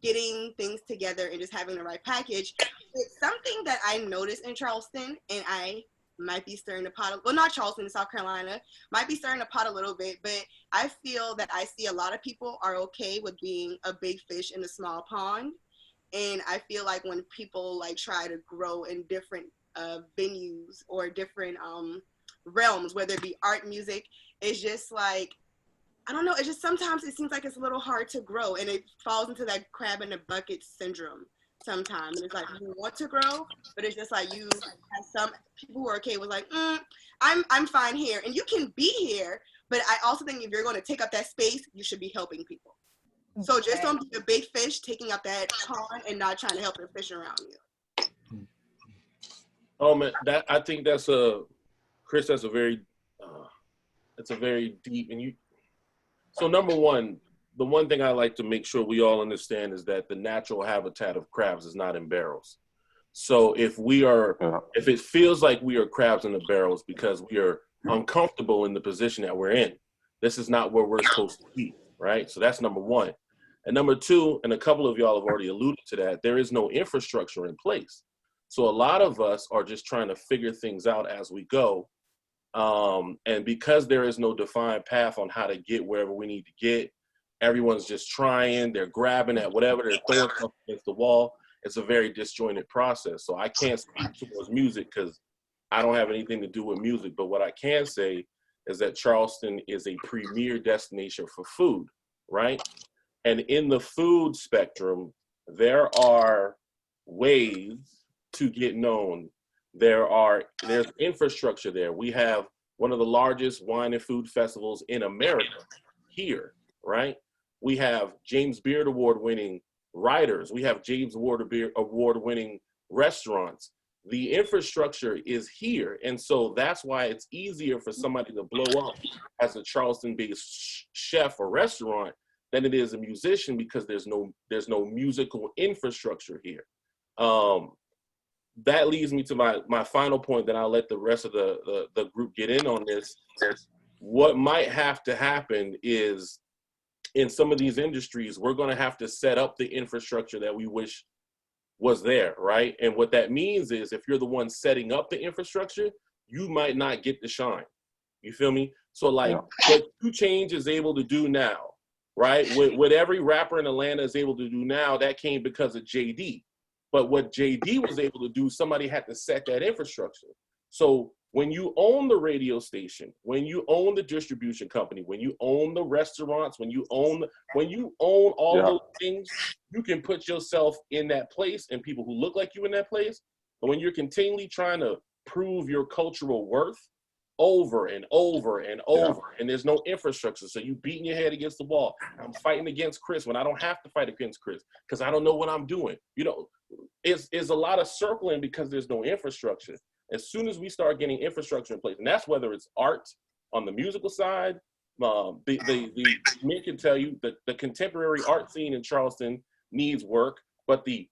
Speaker 4: getting things together and just having the right package. It's something that I noticed in Charleston, and I might be stirring the pot, well, not Charleston, South Carolina, might be stirring the pot a little bit, but I feel that I see a lot of people are okay with being a big fish in a small pond. And I feel like when people like try to grow in different venues or different realms, whether it be art, music, it's just like, I don't know, it's just sometimes it seems like it's a little hard to grow, and it falls into that crab in the bucket syndrome sometimes. And it's like you want to grow, but it's just like you have some people who are okay with like, I'm fine here, and you can be here, but I also think if you're going to take up that space, you should be helping people. So just don't be a big fish taking up that pond and not trying to help the fish around you.
Speaker 9: Oh man, I think that's Kris, that's a very deep, and so number one, the one thing I like to make sure we all understand is that the natural habitat of crabs is not in barrels. So if it feels like we are crabs in the barrels because we are uncomfortable in the position that we're in, this is not where we're supposed to be, right? So that's number one. And number two, and a couple of y'all have already alluded to that, there is no infrastructure in place. So a lot of us are just trying to figure things out as we go. And because there is no defined path on how to get wherever we need to get, everyone's just trying, they're grabbing at whatever, they're throwing stuff against the wall. It's a very disjointed process. So I can't speak towards music because I don't have anything to do with music. But what I can say is that Charleston is a premier destination for food, right? And in the food spectrum, there are ways to get known. There's infrastructure there. We have one of the largest wine and food festivals in America here, right? We have James Beard Award-winning writers. We have James Award-winning restaurants. The infrastructure is here. And so that's why it's easier for somebody to blow up as a Charleston-based chef or restaurant than it is a musician, because there's no musical infrastructure here. That leads me to my final point, then I'll let the rest of the group get in on this. What might have to happen is, in some of these industries, we're going to have to set up the infrastructure that we wish was there, right? And what that means is, if you're the one setting up the infrastructure, you might not get the shine. You feel me? So like what 2 Chainz is able to do now, right? What every rapper in Atlanta is able to do now, that came because of JD. But what JD was able to do, somebody had to set that infrastructure. So when you own the radio station, when you own the distribution company, when you own the restaurants, when you own all those things, you can put yourself in that place and people who look like you in that place. But when you're continually trying to prove your cultural worth over and over and over, and there's no infrastructure, so you beating your head against the wall. I'm fighting against Kris when I don't have to fight against Kris because I don't know what I'm doing. You know, it's a lot of circling because there's no infrastructure. As soon as we start getting infrastructure in place, and that's whether it's art on the musical side, the men can tell you that the contemporary art scene in Charleston needs work, but the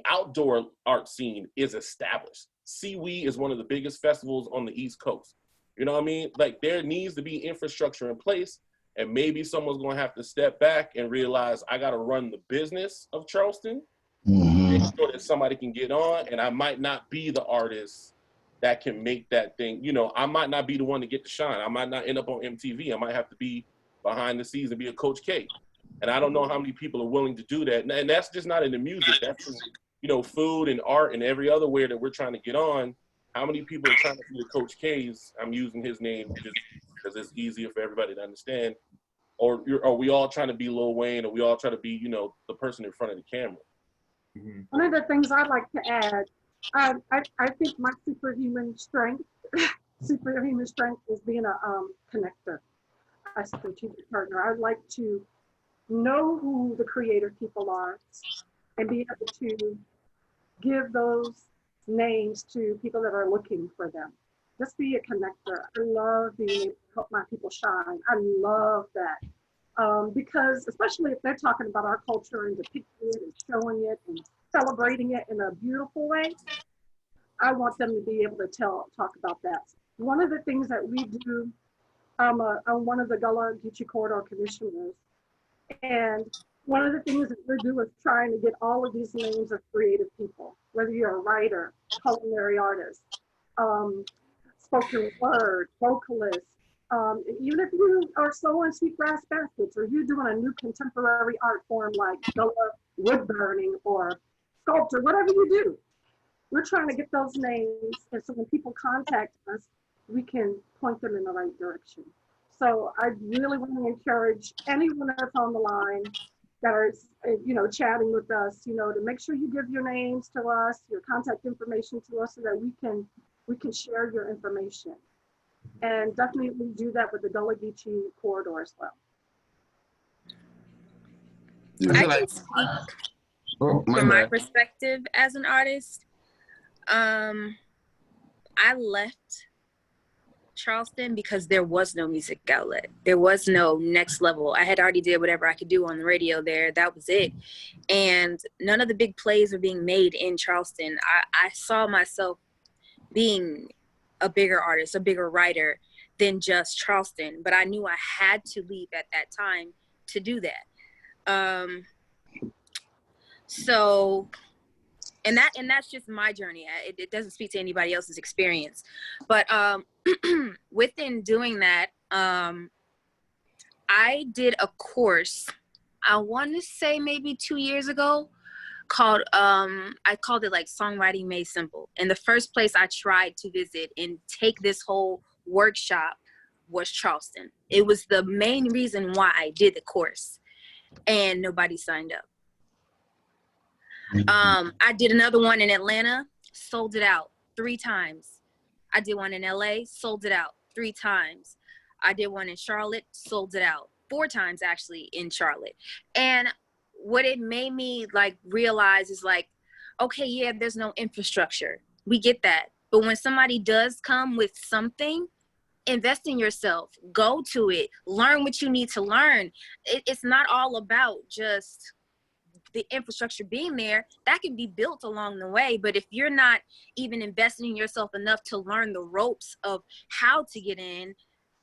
Speaker 9: outdoor art scene is established. Seaweed is one of the biggest festivals on the East Coast. You know what I mean? Like, there needs to be infrastructure in place, and maybe someone's gonna have to step back and realize I gotta run the business of Charleston, make sure that somebody can get on, and I might not be the artist that can make that thing, you know, I might not be the one to get the shine. I might not end up on MTV. I might have to be behind the scenes and be a Coach K. And I don't know how many people are willing to do that. And that's just not in the music. That's in, you know, food and art and every other way that we're trying to get on. How many people are trying to be the Coach K's? I'm using his name just because it's easier for everybody to understand. Or are we all trying to be Lil Wayne, or we all try to be, you know, the person in front of the camera?
Speaker 5: One of the things I'd like to add, I think my superhuman strength is being a connector, a strategic partner. I'd like to know who the creative people are and be able to give those names to people that are looking for them. Just be a connector. I love being able to help my people shine. I love that. Because especially if they're talking about our culture and depicting it and showing it and celebrating it in a beautiful way, I want them to be able to talk about that. One of the things that we do, I'm one of the Gullah Geechee corridor commissioners, and one of the things that we do is trying to get all of these names of creative people, whether you're a writer, culinary artist, spoken word, vocalist, even if you are sewing sweetgrass baskets, or you're doing a new contemporary art form like Gullah wood burning or sculpture, whatever you do, we're trying to get those names, and so when people contact us, we can point them in the right direction. So I really want to encourage anyone that's on the line that are, you know, chatting with us, you know, to make sure you give your names to us, your contact information to us, so that we can share your information. And definitely do that with the Gullah Geechee corridor as well.
Speaker 10: I can speak from my perspective as an artist. I left Charleston because there was no music outlet. There was no next level. I had already did whatever I could do on the radio there. That was it. And none of the big plays were being made in Charleston. I saw myself being a bigger artist, a bigger writer than just Charleston. But I knew I had to leave at that time to do that. And that's just my journey. It doesn't speak to anybody else's experience. But within doing that, I did a course, I want to say maybe 2 years ago, called, I called it like Songwriting Made Simple. And the first place I tried to visit and take this whole workshop was Charleston. It was the main reason why I did the course, and nobody signed up. I did another one in Atlanta, sold it out 3 times. I did one in LA, sold it out 3 times. I did one in Charlotte, sold it out 4 times actually in Charlotte. And what it made me like realize is like, okay, yeah, there's no infrastructure. We get that. But when somebody does come with something, invest in yourself, go to it, learn what you need to learn. It's not all about just the infrastructure being there. That can be built along the way, but if you're not even investing in yourself enough to learn the ropes of how to get in,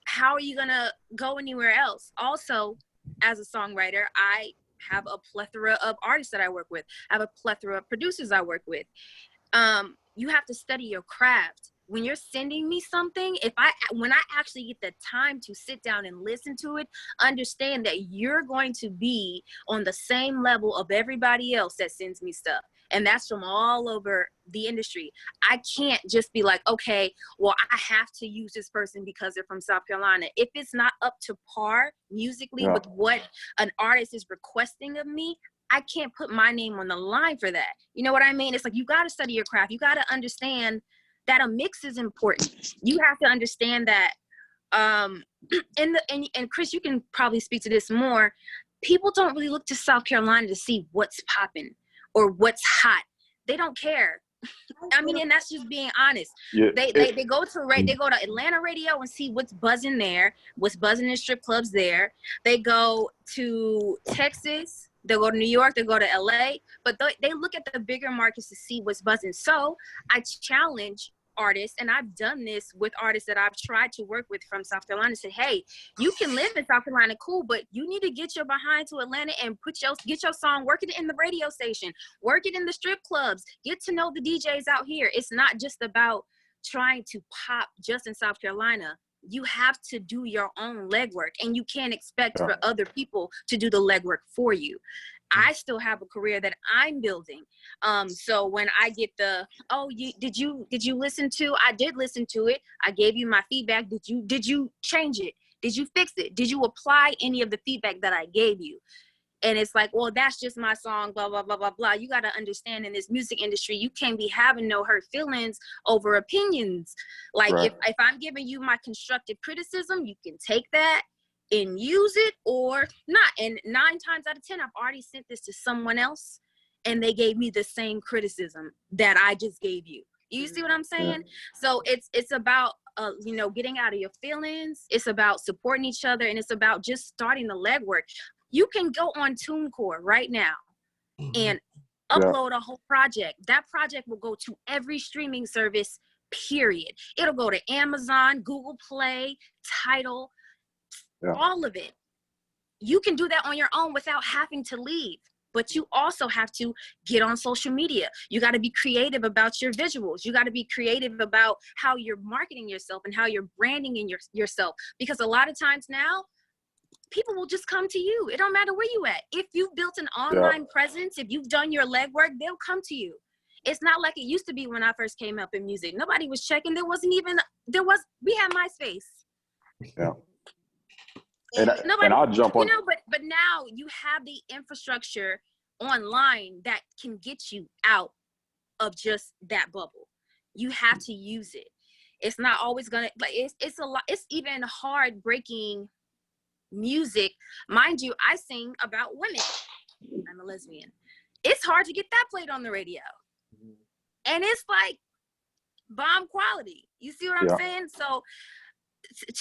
Speaker 10: how are you gonna go anywhere else? Also, as a songwriter, I have a plethora of artists that I work with. I have a plethora of producers I work with. You have to study your craft. When you're sending me something, when I actually get the time to sit down and listen to it, understand that you're going to be on the same level of everybody else that sends me stuff. And that's from all over the industry. I can't just be like, okay, well, I have to use this person because they're from South Carolina. If it's not up to par musically with what an artist is requesting of me, I can't put my name on the line for that. You know what I mean? It's like, you got to study your craft. You got to understand that a mix is important. You have to understand that, and Kris, you can probably speak to this more. People don't really look to South Carolina to see what's popping or what's hot. They don't care. I mean, and that's just being honest.
Speaker 7: Yeah,
Speaker 10: They go to Atlanta radio and see what's buzzing there, what's buzzing in strip clubs there. They go to Texas, they go to New York, they go to LA, but they look at the bigger markets to see what's buzzing. So I challenge artists, and I've done this with artists that I've tried to work with from South Carolina, said, hey, you can live in South Carolina, cool, but you need to get your behind to Atlanta and get your song, work it in the radio station, work it in the strip clubs, get to know the DJs out here. It's not just about trying to pop just in South Carolina. You have to do your own legwork, and you can't expect for other people to do the legwork for you. I still have a career that I'm building. So when I get did you listen to? I did listen to it. I gave you my feedback. Did you change it? Did you fix it? Did you apply any of the feedback that I gave you? And it's like, well, that's just my song, blah, blah, blah, blah, blah. You got to understand, in this music industry, you can't be having no hurt feelings over opinions. Like, if I'm giving you my constructive criticism, you can take that and use it or not. And 9 times out of 10, I've already sent this to someone else and they gave me the same criticism that I just gave you. You see what I'm saying? So it's about, getting out of your feelings. It's about supporting each other, and it's about just starting the legwork. You can go on TuneCore right now and upload a whole project. That project will go to every streaming service, period. It'll go to Amazon, Google Play, Tidal, all of it. You can do that on your own without having to leave. But you also have to get on social media. You got to be creative about your visuals. You got to be creative about how you're marketing yourself and how you're branding in yourself. Because a lot of times now, people will just come to you. It don't matter where you at. If you've built an online presence, if you've done your legwork, they'll come to you. It's not like it used to be when I first came up in music. Nobody was checking. We had MySpace.
Speaker 7: Yeah. And I'll jump on.
Speaker 10: But now you have the infrastructure online that can get you out of just that bubble. You have to use it. It's not always gonna, like, it's a lot. It's even heartbreaking music. Mind you, I sing about women. I'm a lesbian. It's hard to get that played on the radio. And it's like bomb quality. You see what I'm saying? So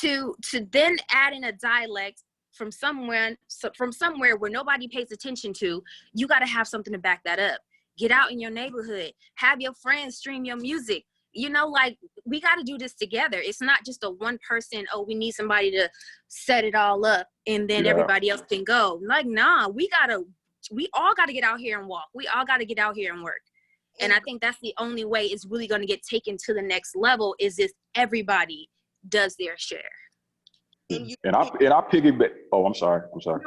Speaker 10: to then add in a dialect from somewhere where nobody pays attention to, you got to have something to back that up. Get out in your neighborhood, have your friends stream your music. Like, we got to do this together. It's not just a one person, we need somebody to set it all up and then everybody else can go. Like, nah, we all got to get out here and walk. We all got to get out here and work. And I think that's the only way it's really going to get taken to the next level, is if everybody does their share.
Speaker 7: And I piggyback. Oh, I'm sorry. No,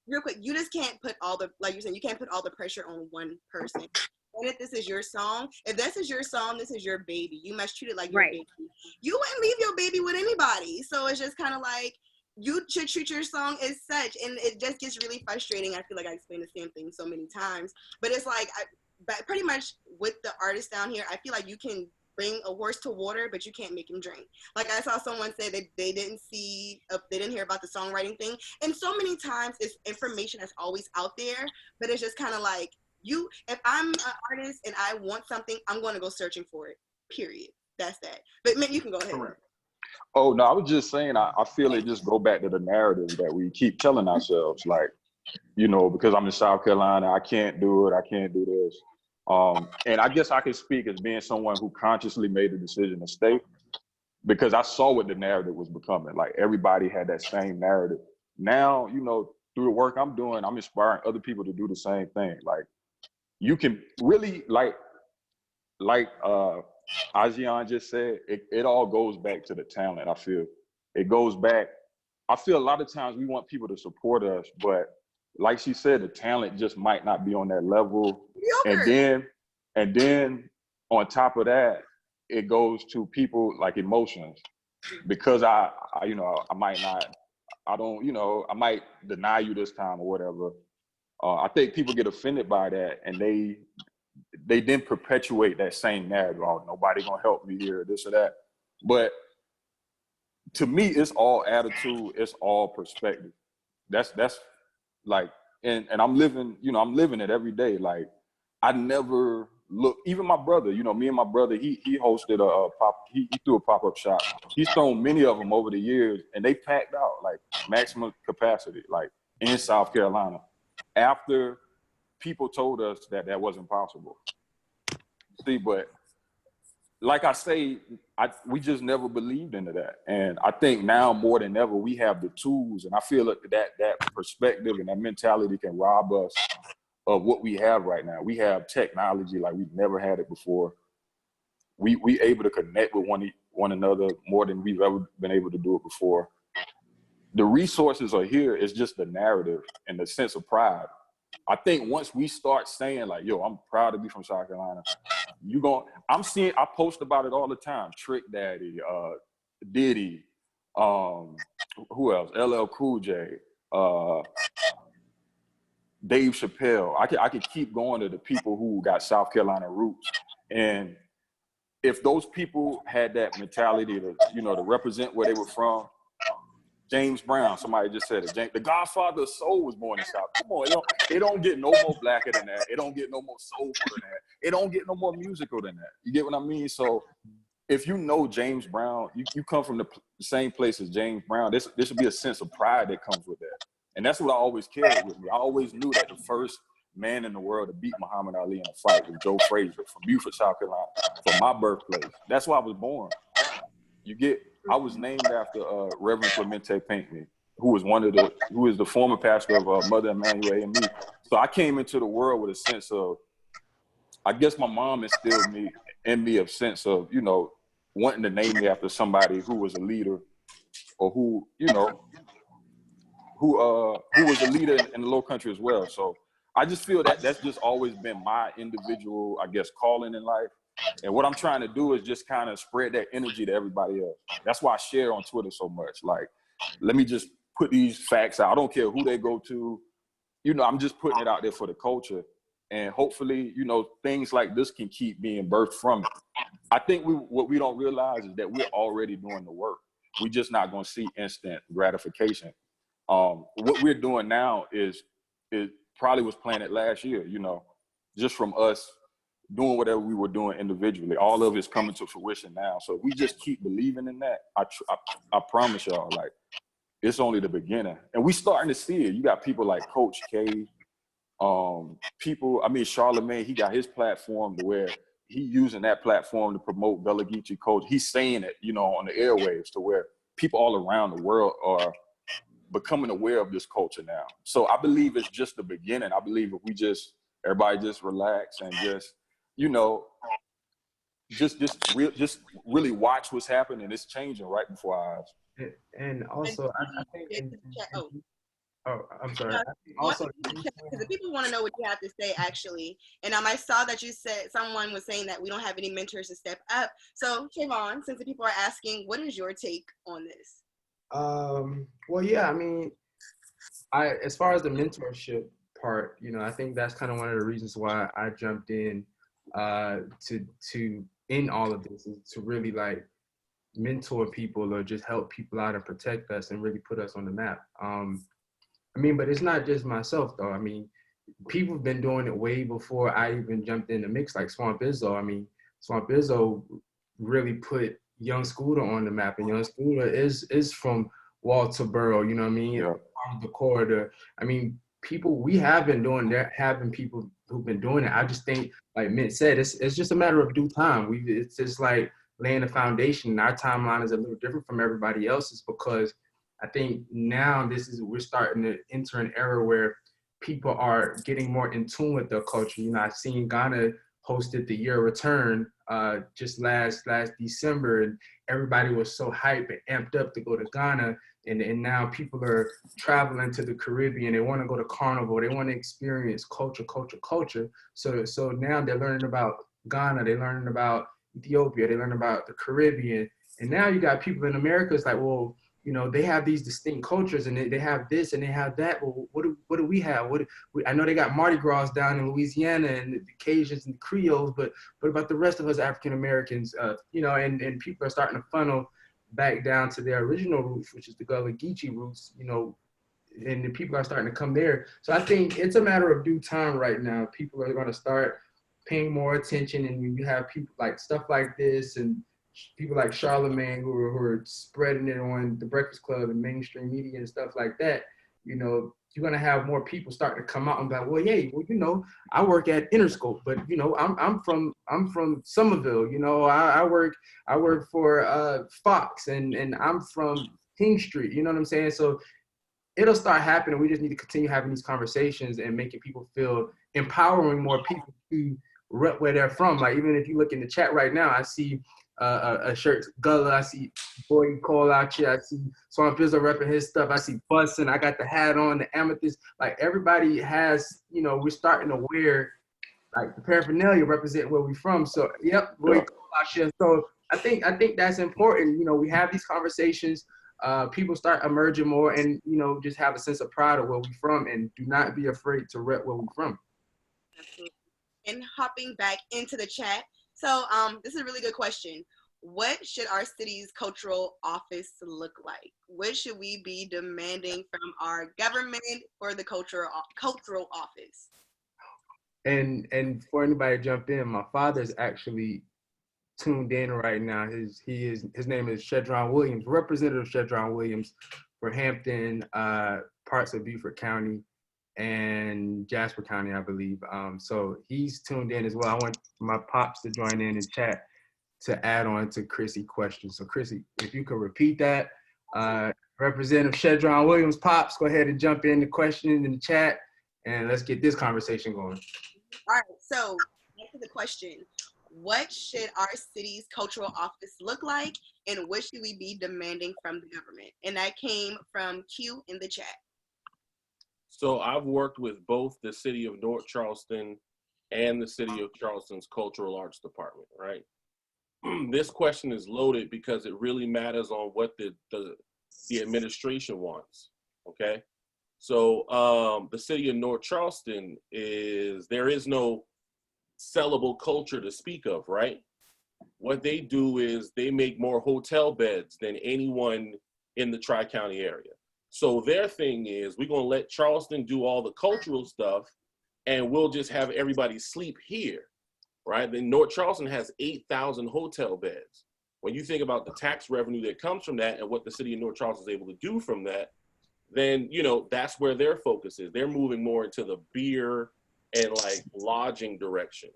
Speaker 4: real quick, you just can't put like you're saying, you can't put all the pressure on one person. And if this is your song, this is your baby. You must treat it like your baby. You wouldn't leave your baby with anybody. So it's just kind of like, you should treat your song as such. And it just gets really frustrating. I feel like I explained the same thing so many times. But it's like, but pretty much with the artists down here, I feel like you can bring a horse to water, but you can't make him drink. Like, I saw someone say that they didn't hear about the songwriting thing. And so many times it's information that's always out there, but it's just kind of like, if I'm an artist and I want something, I'm going to go searching for it, period. That's that. But man, you can go ahead.
Speaker 7: Oh, no, I was just saying, I feel it just go back to the narrative that we keep telling ourselves, like, because I'm in South Carolina, I can't do it, I can't do this. And I guess I can speak as being someone who consciously made the decision to stay, because I saw what the narrative was becoming. Like, everybody had that same narrative. Now, through the work I'm doing, I'm inspiring other people to do the same thing. Like, you can really, like Asiahn just said, it all goes back to the talent. I feel it goes back. I feel a lot of times we want people to support us, but like she said, the talent just might not be on that level. And then on top of that, it goes to people like emotions, because I might deny you this time or whatever. I think people get offended by that, and they then perpetuate that same narrative. Oh, nobody gonna help me here, this or that. But to me, it's all attitude, it's all perspective. That's like, and I'm living, I'm living it every day. Like, I never look, even my brother, me and my brother, he hosted he threw a pop-up shop. He's thrown many of them over the years, and they packed out like maximum capacity, like in South Carolina, after people told us that wasn't possible. See, but like I say, we just never believed into that. And I think now more than ever, we have the tools, and I feel that perspective and that mentality can rob us of what we have right now. We have technology like we've never had it before. We able to connect with one another more than we've ever been able to do it before. The resources are here. It's just the narrative and the sense of pride. I think once we start saying like, yo, I'm proud to be from South Carolina, I post about it all the time. Trick Daddy, Diddy, who else? LL Cool J, Dave Chappelle. I could keep going to the people who got South Carolina roots. And if those people had that mentality to, to represent where they were from, James Brown, somebody just said it. The Godfather of Soul was born in South. Come on, it don't get no more blacker than that. It don't get no more soulful than that. It don't get no more musical than that. You get what I mean? So if you know James Brown, you come from the same place as James Brown, there should be a sense of pride that comes with that. And that's what I always carried with me. I always knew that the first man in the world to beat Muhammad Ali in a fight was Joe Frazier from Beaufort, South Carolina, from my birthplace. That's why I was born. I was named after Reverend Clemente Pinckney, who is the former pastor of Mother Emanuel and me. So I came into the world with a sense of, I guess my mom instilled in me a sense of, wanting to name me after somebody who was a leader, or who was a leader in the Lowcountry as well. So I just feel that that's just always been my individual, I guess, calling in life. And what I'm trying to do is just kind of spread that energy to everybody else. That's why I share on Twitter so much. Like, let me just put these facts out. I don't care who they go to. I'm just putting it out there for the culture. And hopefully, things like this can keep being birthed from it. I think what we don't realize is that we're already doing the work. We're just not going to see instant gratification. What we're doing now is probably was planted last year, just from us doing whatever we were doing individually. All of it's coming to fruition now. So if we just keep believing in that, I promise y'all, like, it's only the beginning. And we starting to see it. You got people like Coach K, Charlemagne, he got his platform to where he using that platform to promote Gullah Geechee culture. He's saying it, on the airwaves, to where people all around the world are becoming aware of this culture now. So I believe it's just the beginning. I believe if everybody just relax and just, just really watch what's happening. It's changing right before our eyes.
Speaker 8: And also, I think. I'm sorry.
Speaker 4: Also, because the people want to know what you have to say, actually. And I saw that you said someone was saying that we don't have any mentors to step up. So, Trayvon, since the people are asking, what is your take on this?
Speaker 8: Well, yeah, as far as the mentorship part, I think that's kind of one of the reasons why I jumped in to in all of this, is to really like mentor people or just help people out and protect us and really put us on the map. But it's not just myself though. People have been doing it way before I even jumped in the mix, like Swamp Izzo. Swamp Izzo really put Young Scooter on the map, and Young Scooter is from Walterboro,
Speaker 7: Yeah.
Speaker 8: The corridor. We have been doing that, having people who've been doing it. I just think, like Ment said, it's just a matter of due time. It's just like laying the foundation. Our timeline is a little different from everybody else's, because I think now we're starting to enter an era where people are getting more in tune with their culture. I've seen Ghana hosted the Year Return just last December, and everybody was so hyped and amped up to go to Ghana. And now people are traveling to the Caribbean. They want to go to Carnival. They want to experience culture. So now they're learning about Ghana. They're learning about Ethiopia. They learn about the Caribbean. And now you got people in America. It's like, well, you know, they have these distinct cultures, and they have this and they have that. Well, what do we have? I know they got Mardi Gras down in Louisiana and the Cajuns and the Creoles, but what about the rest of us African Americans? You know, and people are starting to funnel back down to their original roots, which is the Gullah Geechee roots, you know, and the people are starting to come there. So I think it's a matter of due time right now. People are going to start paying more attention, and when you have people like stuff like this and people like Charlemagne who are spreading it on the Breakfast Club and mainstream media and stuff like that, you know, you're gonna have more people starting to come out and be like, well, hey, well, you know, I work at Interscope, but you know, I'm from Somerville, you know, I work for Fox, and I'm from King Street, you know what I'm saying? So it'll start happening. We just need to continue having these conversations and making people feel, empowering more people to rep where they're from. Like, even if you look in the chat right now, I see a shirt, Gullah. I see Boy Call out here. I see Swamp Bizzle repping his stuff. I see Bussin'. I got the hat on, the amethyst. Like, everybody has, you know, we're starting to wear like the paraphernalia represent where we're from. So, yep, Boy Call out here. So I think that's important. You know, we have these conversations. People start emerging more, and you know, just have a sense of pride of where we're from, and do not be afraid to rep where we're from.
Speaker 4: Absolutely. And hopping back into the chat. So this is a really good question. What should our city's cultural office look like? What should we be demanding from our government for the cultural office? And
Speaker 8: for anybody to jump in, my father's actually tuned in right now. His name is Shedron Williams, Representative Shedron Williams for Hampton, parts of Beaufort County, and Jasper County, I believe. So he's tuned in as well. I want my pops to join in and chat to add on to Chrissy's question. So Chrissy, if you could repeat that. Representative Shedron Williams, pops, go ahead and jump in the question in the chat, and let's get this conversation going.
Speaker 4: All right, so back to the question. What should our city's cultural office look like, and what should we be demanding from the government? And that came from Q in the chat.
Speaker 9: So I've worked with both the city of North Charleston and the city of Charleston's Cultural Arts Department, right? This question is loaded because it really matters on what the administration wants, okay? So the city of North Charleston there is no sellable culture to speak of, right? What they do is they make more hotel beds than anyone in the Tri-County area. So their thing is, we're gonna let Charleston do all the cultural stuff, and we'll just have everybody sleep here, right? Then North Charleston has 8,000 hotel beds. When you think about the tax revenue that comes from that and what the city of North Charleston is able to do from that, then, you know, that's where their focus is. They're moving more into the beer and like lodging direction.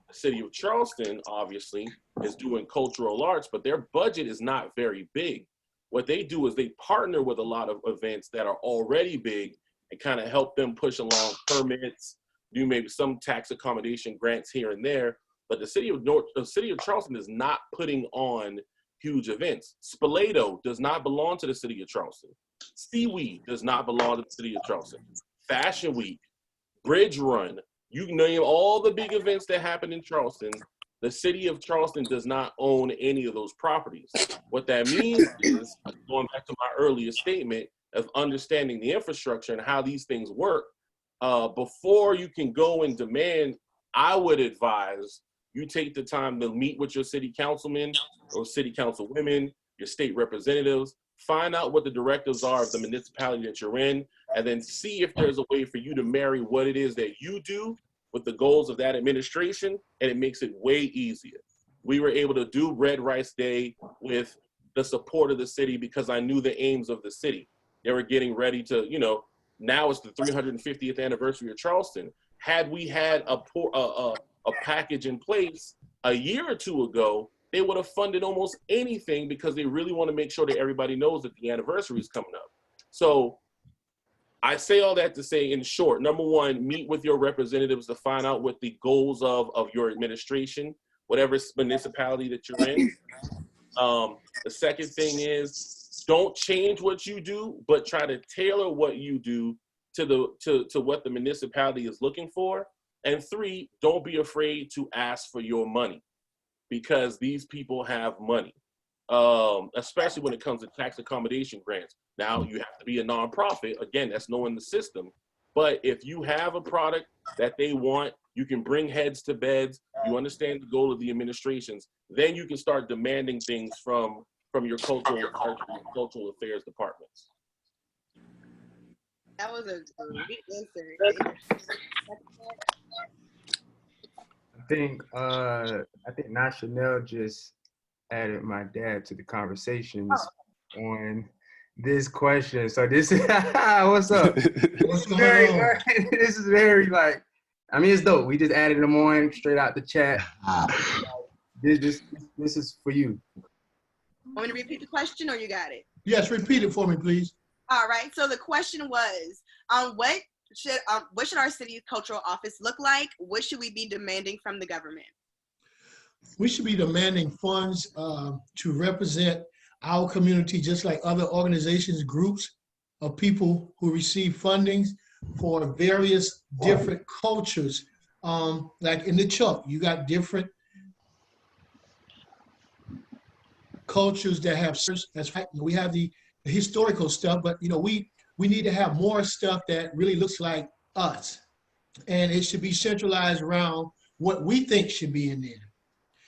Speaker 9: The city of Charleston, obviously, is doing cultural arts, but their budget is not very big. What they do is they partner with a lot of events that are already big and kind of help them push along permits, do maybe some tax accommodation grants here and there. But the city of Charleston is not putting on huge events. Spoleto does not belong to the city of Charleston. Seaweed does not belong to the city of Charleston. Fashion Week, Bridge Run, you can name all the big events that happen in Charleston. The city of Charleston does not own any of those properties. What that means is, going back to my earlier statement of understanding the infrastructure and how these things work, before you can go and demand, I would advise you take the time to meet with your city councilmen or city councilwomen, your state representatives, find out what the directives are of the municipality that you're in, and then see if there's a way for you to marry what it is that you do with the goals of that administration, and it makes it way easier. We were able to do Red Rice Day with the support of the city because I knew the aims of the city. They were getting ready to, you know, now it's the 350th anniversary of Charleston. Had we had a package in place a year or two ago, they would have funded almost anything because they really want to make sure that everybody knows that the anniversary is coming up. So I say all that to say, in short, number one, meet with your representatives to find out what the goals of your administration, whatever municipality that you're in. The second thing is, don't change what you do, but try to tailor what you do to what the municipality is looking for. And three, don't be afraid to ask for your money, because these people have money. especially when it comes to tax accommodation grants. Now, you have to be a nonprofit. Again, that's knowing the system. But if you have a product that they want, you can bring heads to beds, you understand the goal of the administrations, then you can start demanding things from your cultural affairs departments.
Speaker 4: That was a great answer.
Speaker 8: I think Not Chanel just added my dad to the conversations on this question. So this is what's up?
Speaker 11: What's going on?
Speaker 8: This is very like, I mean, it's dope. We just added them on straight out the chat. This is for you.
Speaker 4: Want me to repeat the question or you got it?
Speaker 11: Yes, repeat it for me, please.
Speaker 4: All right. So the question was, what should our city's cultural office look like? What should we be demanding from the government?
Speaker 11: We should be demanding funds to represent our community, just like other organizations, groups of people who receive fundings for various different cultures. Like in the Chuck, you got different cultures that have, that's right. We have the historical stuff, but you know, we need to have more stuff that really looks like us. And it should be centralized around what we think should be in there.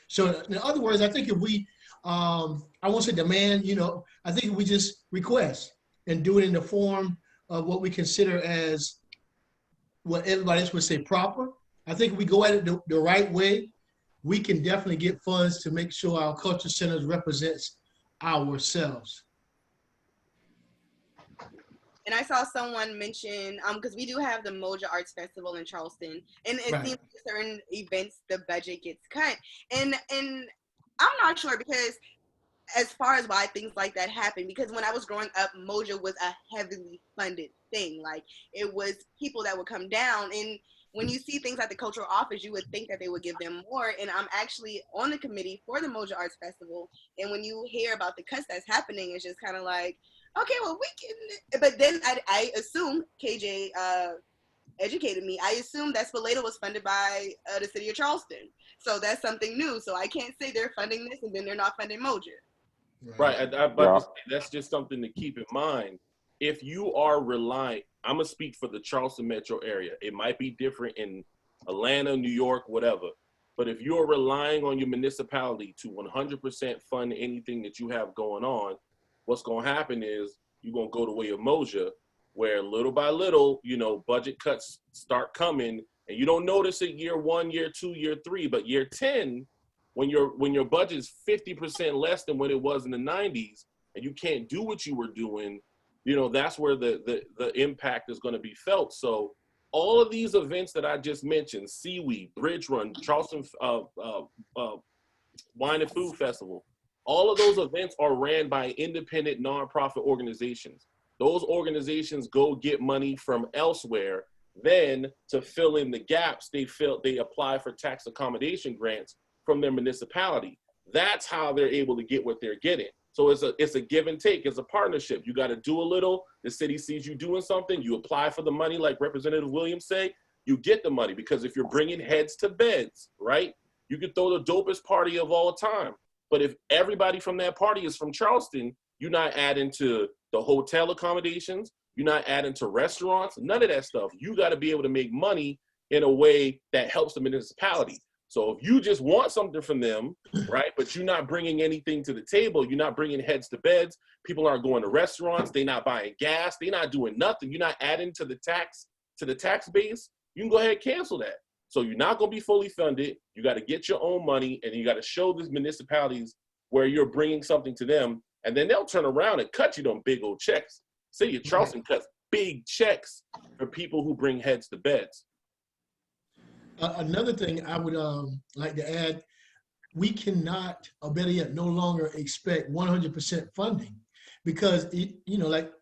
Speaker 11: So in other words, I think if we, I won't say demand, you know, I think if we just request and do it in the form of what we consider as what everybody else would say proper, I think if we go at it the right way, we can definitely get funds to make sure our culture centers represents ourselves.
Speaker 4: And I saw someone mention, because we do have the Moja Arts Festival in Charleston, and it seems like certain events, the budget gets cut. And I'm not sure, because as far as why things like that happen, because when I was growing up, Moja was a heavily funded thing. Like, it was people that would come down, and when you see things at the cultural office, you would think that they would give them more. And I'm actually on the committee for the Moja Arts Festival. And when you hear about the cuts that's happening, it's just kind of like, okay, well, we can. But then I assume, KJ educated me, I assume that Spalato was funded by the city of Charleston. So that's something new. So I can't say they're funding this and then they're not funding Moja.
Speaker 9: Right. But that's just something to keep in mind. If you are relying, I'm going to speak for the Charleston metro area. It might be different in Atlanta, New York, whatever. But if you're relying on your municipality to 100% fund anything that you have going on, what's going to happen is you're going to go the way of Moja, where little by little, you know, budget cuts start coming, and you don't notice it year 1, year 2, year 3, but year 10, when your budget is 50% less than what it was in the 90s, and you can't do what you were doing, you know, that's where the impact is going to be felt. So all of these events that I just mentioned, Seaweed, Bridge Run, Charleston Wine and Food Festival, all of those events are ran by independent nonprofit organizations. Those organizations go get money from elsewhere. Then to fill in the gaps, they apply for tax accommodation grants from their municipality. That's how they're able to get what they're getting. So it's a give and take. It's a partnership. You got to do a little. The city sees you doing something. You apply for the money, like Representative Williams say. You get the money, because if you're bringing heads to beds, right, you could throw the dopest party of all time. But if everybody from that party is from Charleston, you're not adding to the hotel accommodations. You're not adding to restaurants. None of that stuff. You got to be able to make money in a way that helps the municipality. So if you just want something from them, right, but you're not bringing anything to the table, you're not bringing heads to beds, people aren't going to restaurants, they're not buying gas, they're not doing nothing, you're not adding to the tax base, you can go ahead and cancel that. So you're not going to be fully funded. You got to get your own money, and you got to show these municipalities where you're bringing something to them, and then they'll turn around and cut you them big old checks. City of Charleston cuts big checks for people who bring heads to beds.
Speaker 11: Another thing I would like to add, we cannot, or better yet, no longer expect 100% funding, because, you know, like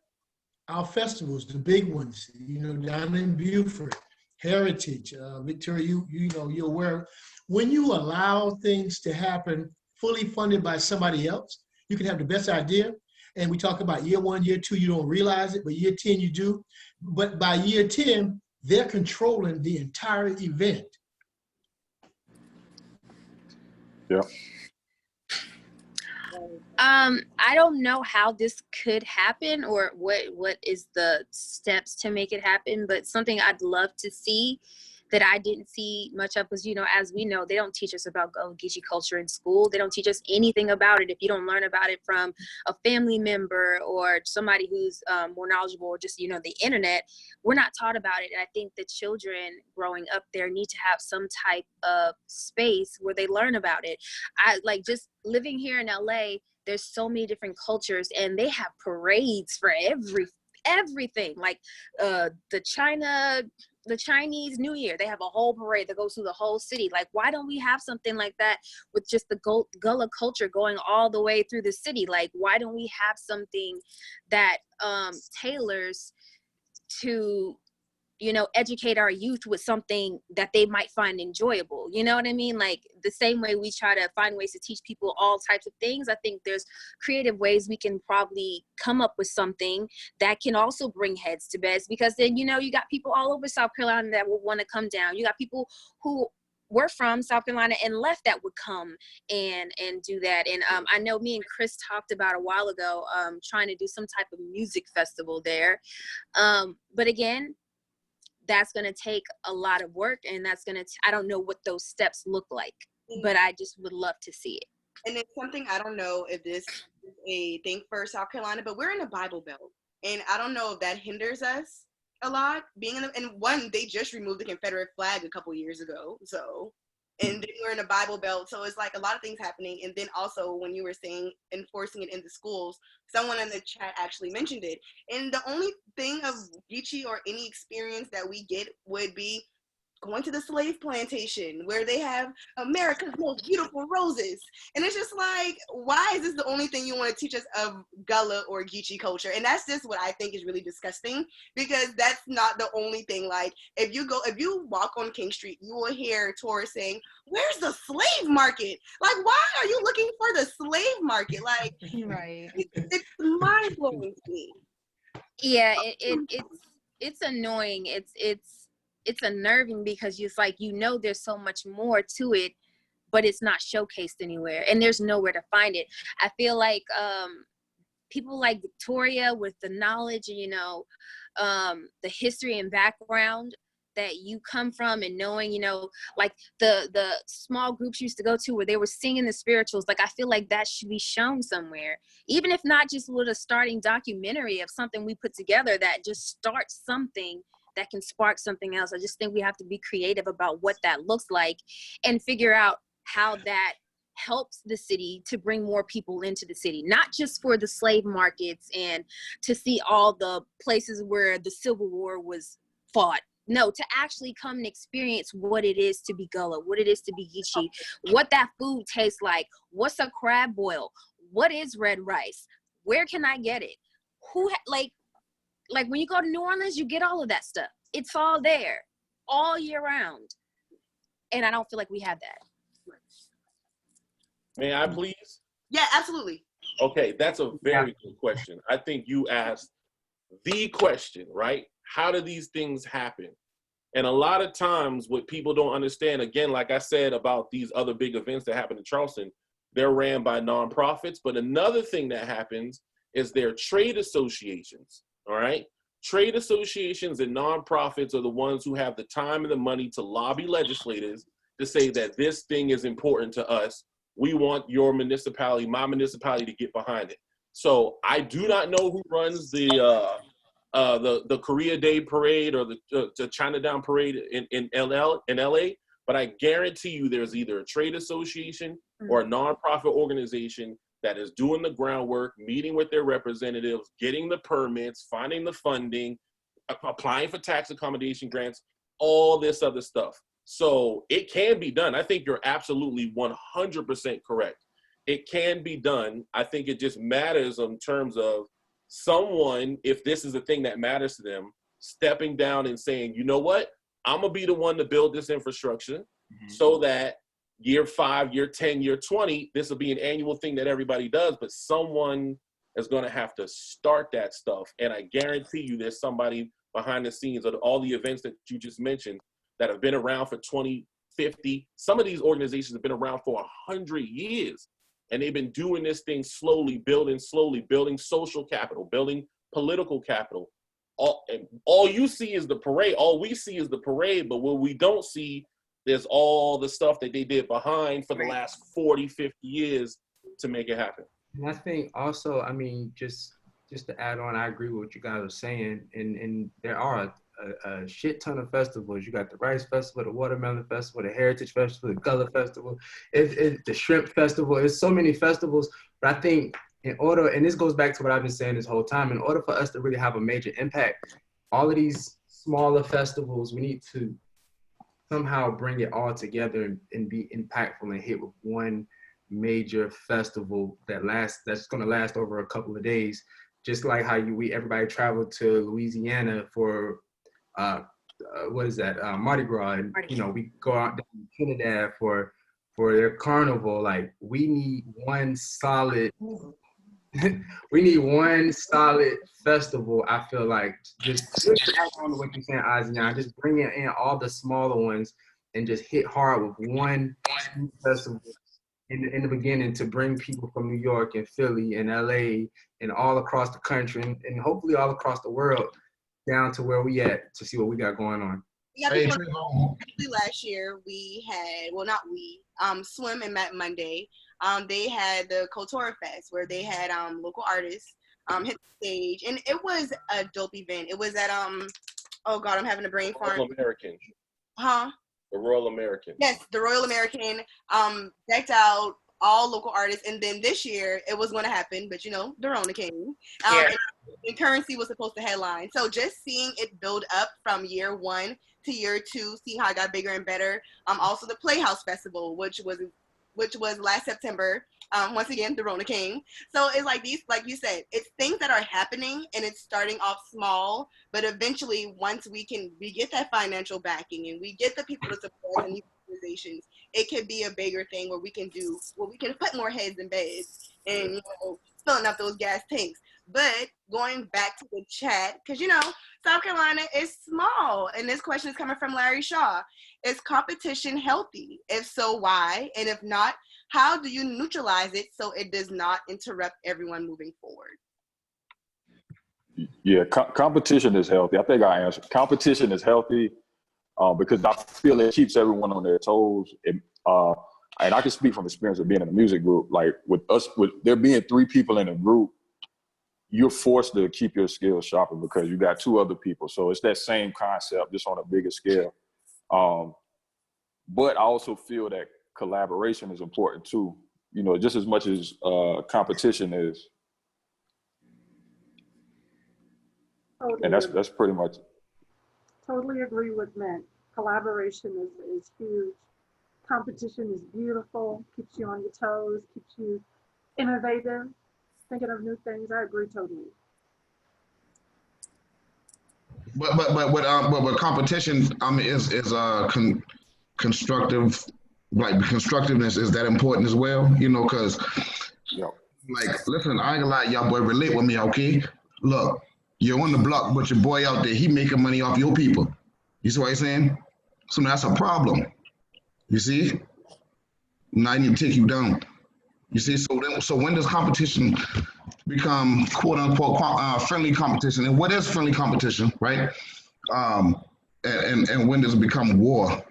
Speaker 11: our festivals, the big ones, you know, down in Beaufort, Heritage, Victoria, you know, you're aware, when you allow things to happen fully funded by somebody else, you can have the best idea. And we talk about year 1, year 2, you don't realize it, but year 10 you do. But by year 10, they're controlling the entire event.
Speaker 7: Yeah.
Speaker 10: I don't know how this could happen or what is the steps to make it happen, but something I'd love to see that I didn't see much of was, you know, as we know, they don't teach us about Gullah Geechee culture in school. They don't teach us anything about it. If you don't learn about it from a family member or somebody who's more knowledgeable or just, you know, the internet, we're not taught about it. And I think the children growing up there need to have some type of space where they learn about it. I like just living here in LA, there's so many different cultures and they have parades for everything. Like the Chinese New Year, they have a whole parade that goes through the whole city. Like, why don't we have something like that with just the Gullah culture going all the way through the city? Like, why don't we have something that tailors to, you know, educate our youth with something that they might find enjoyable? You know what I mean? Like, the same way we try to find ways to teach people all types of things, I think there's creative ways we can probably come up with something that can also bring heads to beds, because then, you know, you got people all over South Carolina that will want to come down. You got people who were from South Carolina and left that would come and do that. And I know me and Kris talked about a while ago trying to do some type of music festival there. But again, that's going to take a lot of work, and that's going to, I don't know what those steps look like, but I just would love to see it.
Speaker 4: And it's something, I don't know if this is a thing for South Carolina, but we're in a Bible Belt. And I don't know if that hinders us a lot. Being in and one, they just removed the Confederate flag a couple years ago. So, and then we're in a Bible Belt. So it's like a lot of things happening. And then also when you were saying enforcing it in the schools, someone in the chat actually mentioned it. And the only thing of Geechee or any experience that we get would be going to the slave plantation where they have America's most beautiful roses. And it's just like, why is this the only thing you want to teach us of Gullah or Geechee culture? And that's just what I think is really disgusting, because that's not the only thing. Like, if you walk on King Street, you will hear tourists saying, where's the slave market? Like, why are you looking for the slave market? Like,
Speaker 3: right.
Speaker 4: It's mind blowing to me.
Speaker 10: Yeah, it's annoying. It's unnerving, because it's like, you know, there's so much more to it, but it's not showcased anywhere, and there's nowhere to find it. I feel like people like Victoria, with the knowledge, you know, the history and background that you come from, and knowing, you know, like the small groups you used to go to where they were singing the spirituals, like, I feel like that should be shown somewhere, even if not just with a starting documentary of something we put together that just starts something that can spark something else. I just think we have to be creative about what that looks like and figure out how that helps the city to bring more people into the city, not just for the slave markets and to see all the places where the Civil War was fought. No, to actually come and experience what it is to be Gullah, what it is to be Geechee, what that food tastes like, what's a crab boil, what is red rice, where can I get it, like when you go to New Orleans, you get all of that stuff. It's all there all year round. And I don't feel like we have that.
Speaker 9: May I please?
Speaker 4: Yeah, absolutely.
Speaker 9: Okay, that's a very good question. I think you asked the question, right? How do these things happen? And a lot of times what people don't understand, again, like I said about these other big events that happen in Charleston, they're ran by nonprofits. But another thing that happens is there are trade associations. All right. Trade associations and nonprofits are the ones who have the time and the money to lobby legislators to say that this thing is important to us. We want your municipality, my municipality, to get behind it. So I do not know who runs the Korea Day parade or the Chinatown parade in LA, but I guarantee you there's either a trade association or a nonprofit organization that is doing the groundwork, meeting with their representatives, getting the permits, finding the funding, applying for tax accommodation grants, all this other stuff. So it can be done. I think you're absolutely 100% correct. It can be done. I think it just matters in terms of someone, if this is a thing that matters to them, stepping down and saying, you know what, I'm gonna be the one to build this infrastructure so that year 5, year 10, year 20, this will be an annual thing that everybody does, but someone is going to have to start that stuff. And I guarantee you there's somebody behind the scenes of all the events that you just mentioned that have been around for 20, 50. Some of these organizations have been around for 100 years. And they've been doing this thing slowly, building social capital, building political capital. All you see is the parade. All we see is the parade, but what we don't see, there's all the stuff that they did behind for the last 40, 50 years to make it happen.
Speaker 8: And I think also, I mean, just to add on, I agree with what you guys are saying. And there are a shit ton of festivals. You got the Rice Festival, the Watermelon Festival, the Heritage Festival, the Gullah Festival, the Shrimp Festival. There's so many festivals. But I think in order, and this goes back to what I've been saying this whole time, in order for us to really have a major impact, all of these smaller festivals, we need to somehow bring it all together and be impactful and hit with one major festival that's going to last over a couple of days. Just like how everybody traveled to Louisiana for Mardi Gras, and we go out to Trinidad for their carnival. Like, we need one solid festival. I feel like just add on to what you're saying, Asiahn, just bring in all the smaller ones and just hit hard with one festival in the beginning, to bring people from New York and Philly and LA and all across the country and hopefully all across the world down to where we at to see what we got going on.
Speaker 4: Yeah, last year we had, Swim and Met Monday. They had the Cultura Fest where they had local artists hit the stage, and it was a dope event. It was at oh God, I'm having a brain fart.
Speaker 9: Royal American.
Speaker 4: Huh?
Speaker 9: The Royal American.
Speaker 4: Yes, the Royal American decked out all local artists, and then this year it was going to happen, but the Rona came. And Currency was supposed to headline. So just seeing it build up from year 1 to year 2, seeing how it got bigger and better. Also the Playhouse Festival, which was last September. Once again, the Rona came. So it's like these, like you said, it's things that are happening, and it's starting off small, but eventually once we get that financial backing and we get the people to support and these organizations, it could be a bigger thing where we can put more heads in beds and filling up those gas tanks. But going back to the chat, because South Carolina is small, and this question is coming from Larry Shaw. Is competition healthy? If so, why? And if not, how do you neutralize it so it does not interrupt everyone moving forward?
Speaker 7: Yeah, competition is healthy. I think I answered. Competition is healthy because I feel it keeps everyone on their toes. And I can speak from experience of being in a music group. Like with there being 3 people in a group, you're forced to keep your skills sharper because you got 2 other people. So it's that same concept, just on a bigger scale. But I also feel that collaboration is important too, just as much as competition is.
Speaker 5: Totally
Speaker 7: and that's pretty much.
Speaker 5: Totally agree with Ment. Collaboration is huge. Competition is beautiful, keeps you on your toes, keeps you innovative, thinking of new things. I agree totally.
Speaker 1: But with competition, is constructive, like constructiveness, is that important as well? Because like, listen, I ain't gonna lie, y'all boy, relate with me, okay? Look, you're on the block, but your boy out there, he making money off your people. You see what I'm saying? So that's a problem. You see? Now I need to take you down. You see? So when does competition become quote unquote friendly competition? And what is friendly competition, right? And when does it become war?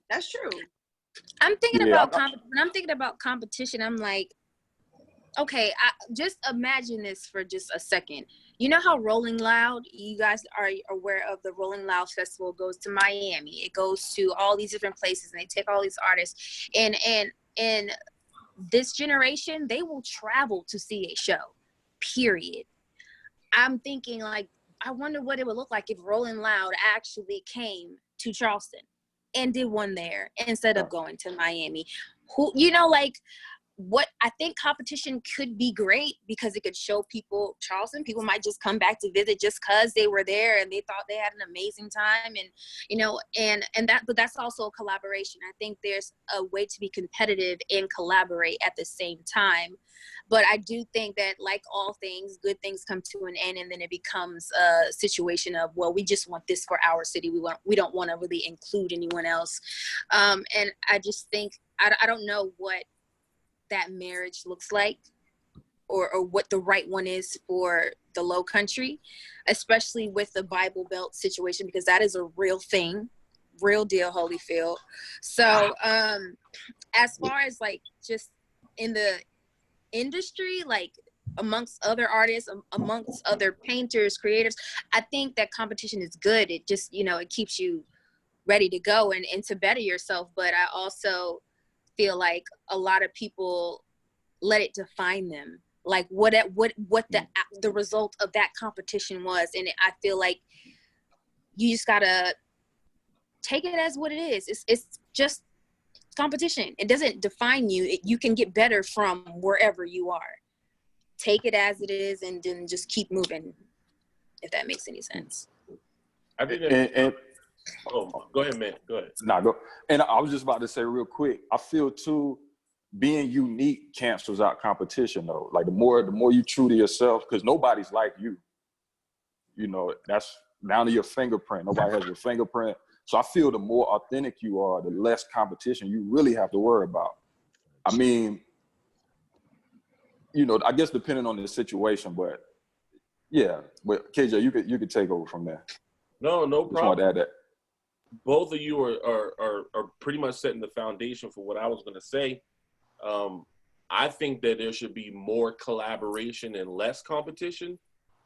Speaker 4: That's true.
Speaker 10: I'm thinking about when I'm thinking about competition, I'm like, okay, just imagine this for just a second. You know how Rolling Loud, you guys are aware of the Rolling Loud Festival, goes to Miami. It goes to all these different places, and they take all these artists. And this generation, they will travel to see a show, period. I'm thinking, like, I wonder what it would look like if Rolling Loud actually came to Charleston and did one there instead of going to Miami. Who, like, what I think competition could be great because it could show people Charleston. People might just come back to visit just because they were there and they thought they had an amazing time, and you know, and that, but that's also a collaboration. I think there's a way to be competitive and collaborate at the same time. But I do think that, like all things, good things come to an end, and then it becomes a situation of, well, we just want this for our city. We don't want to really include anyone else. And I just think I don't know what that marriage looks like, or what the right one is for the Lowcountry, especially with the Bible Belt situation, because that is a real thing, real deal, Holyfield. So as far as like just in the industry, like amongst other artists, amongst other painters, creators, I think that competition is good. It just, you know, it keeps you ready to go and to better yourself. But I also feel like a lot of people let it define them, like what the result of that competition was. And I feel like you just gotta take it as what it is. It's just competition. It doesn't define you. You can get better from wherever you are. Take it as it is, and then just keep moving, if that makes any sense.
Speaker 9: I think that, oh, go ahead, man. Go ahead.
Speaker 7: Nah, go. And I was just about to say real quick, I feel too, being unique cancels out competition though. Like the more you true to yourself, because nobody's like you. You know, that's down to your fingerprint. Nobody has your fingerprint. So I feel the more authentic you are, the less competition you really have to worry about. I mean, you know, I guess depending on the situation, but yeah. But KJ, you could take over from there.
Speaker 9: No problem.
Speaker 7: Just wanted to add that.
Speaker 9: Both of you are pretty much setting the foundation for what I was going to say. I think that there should be more collaboration and less competition,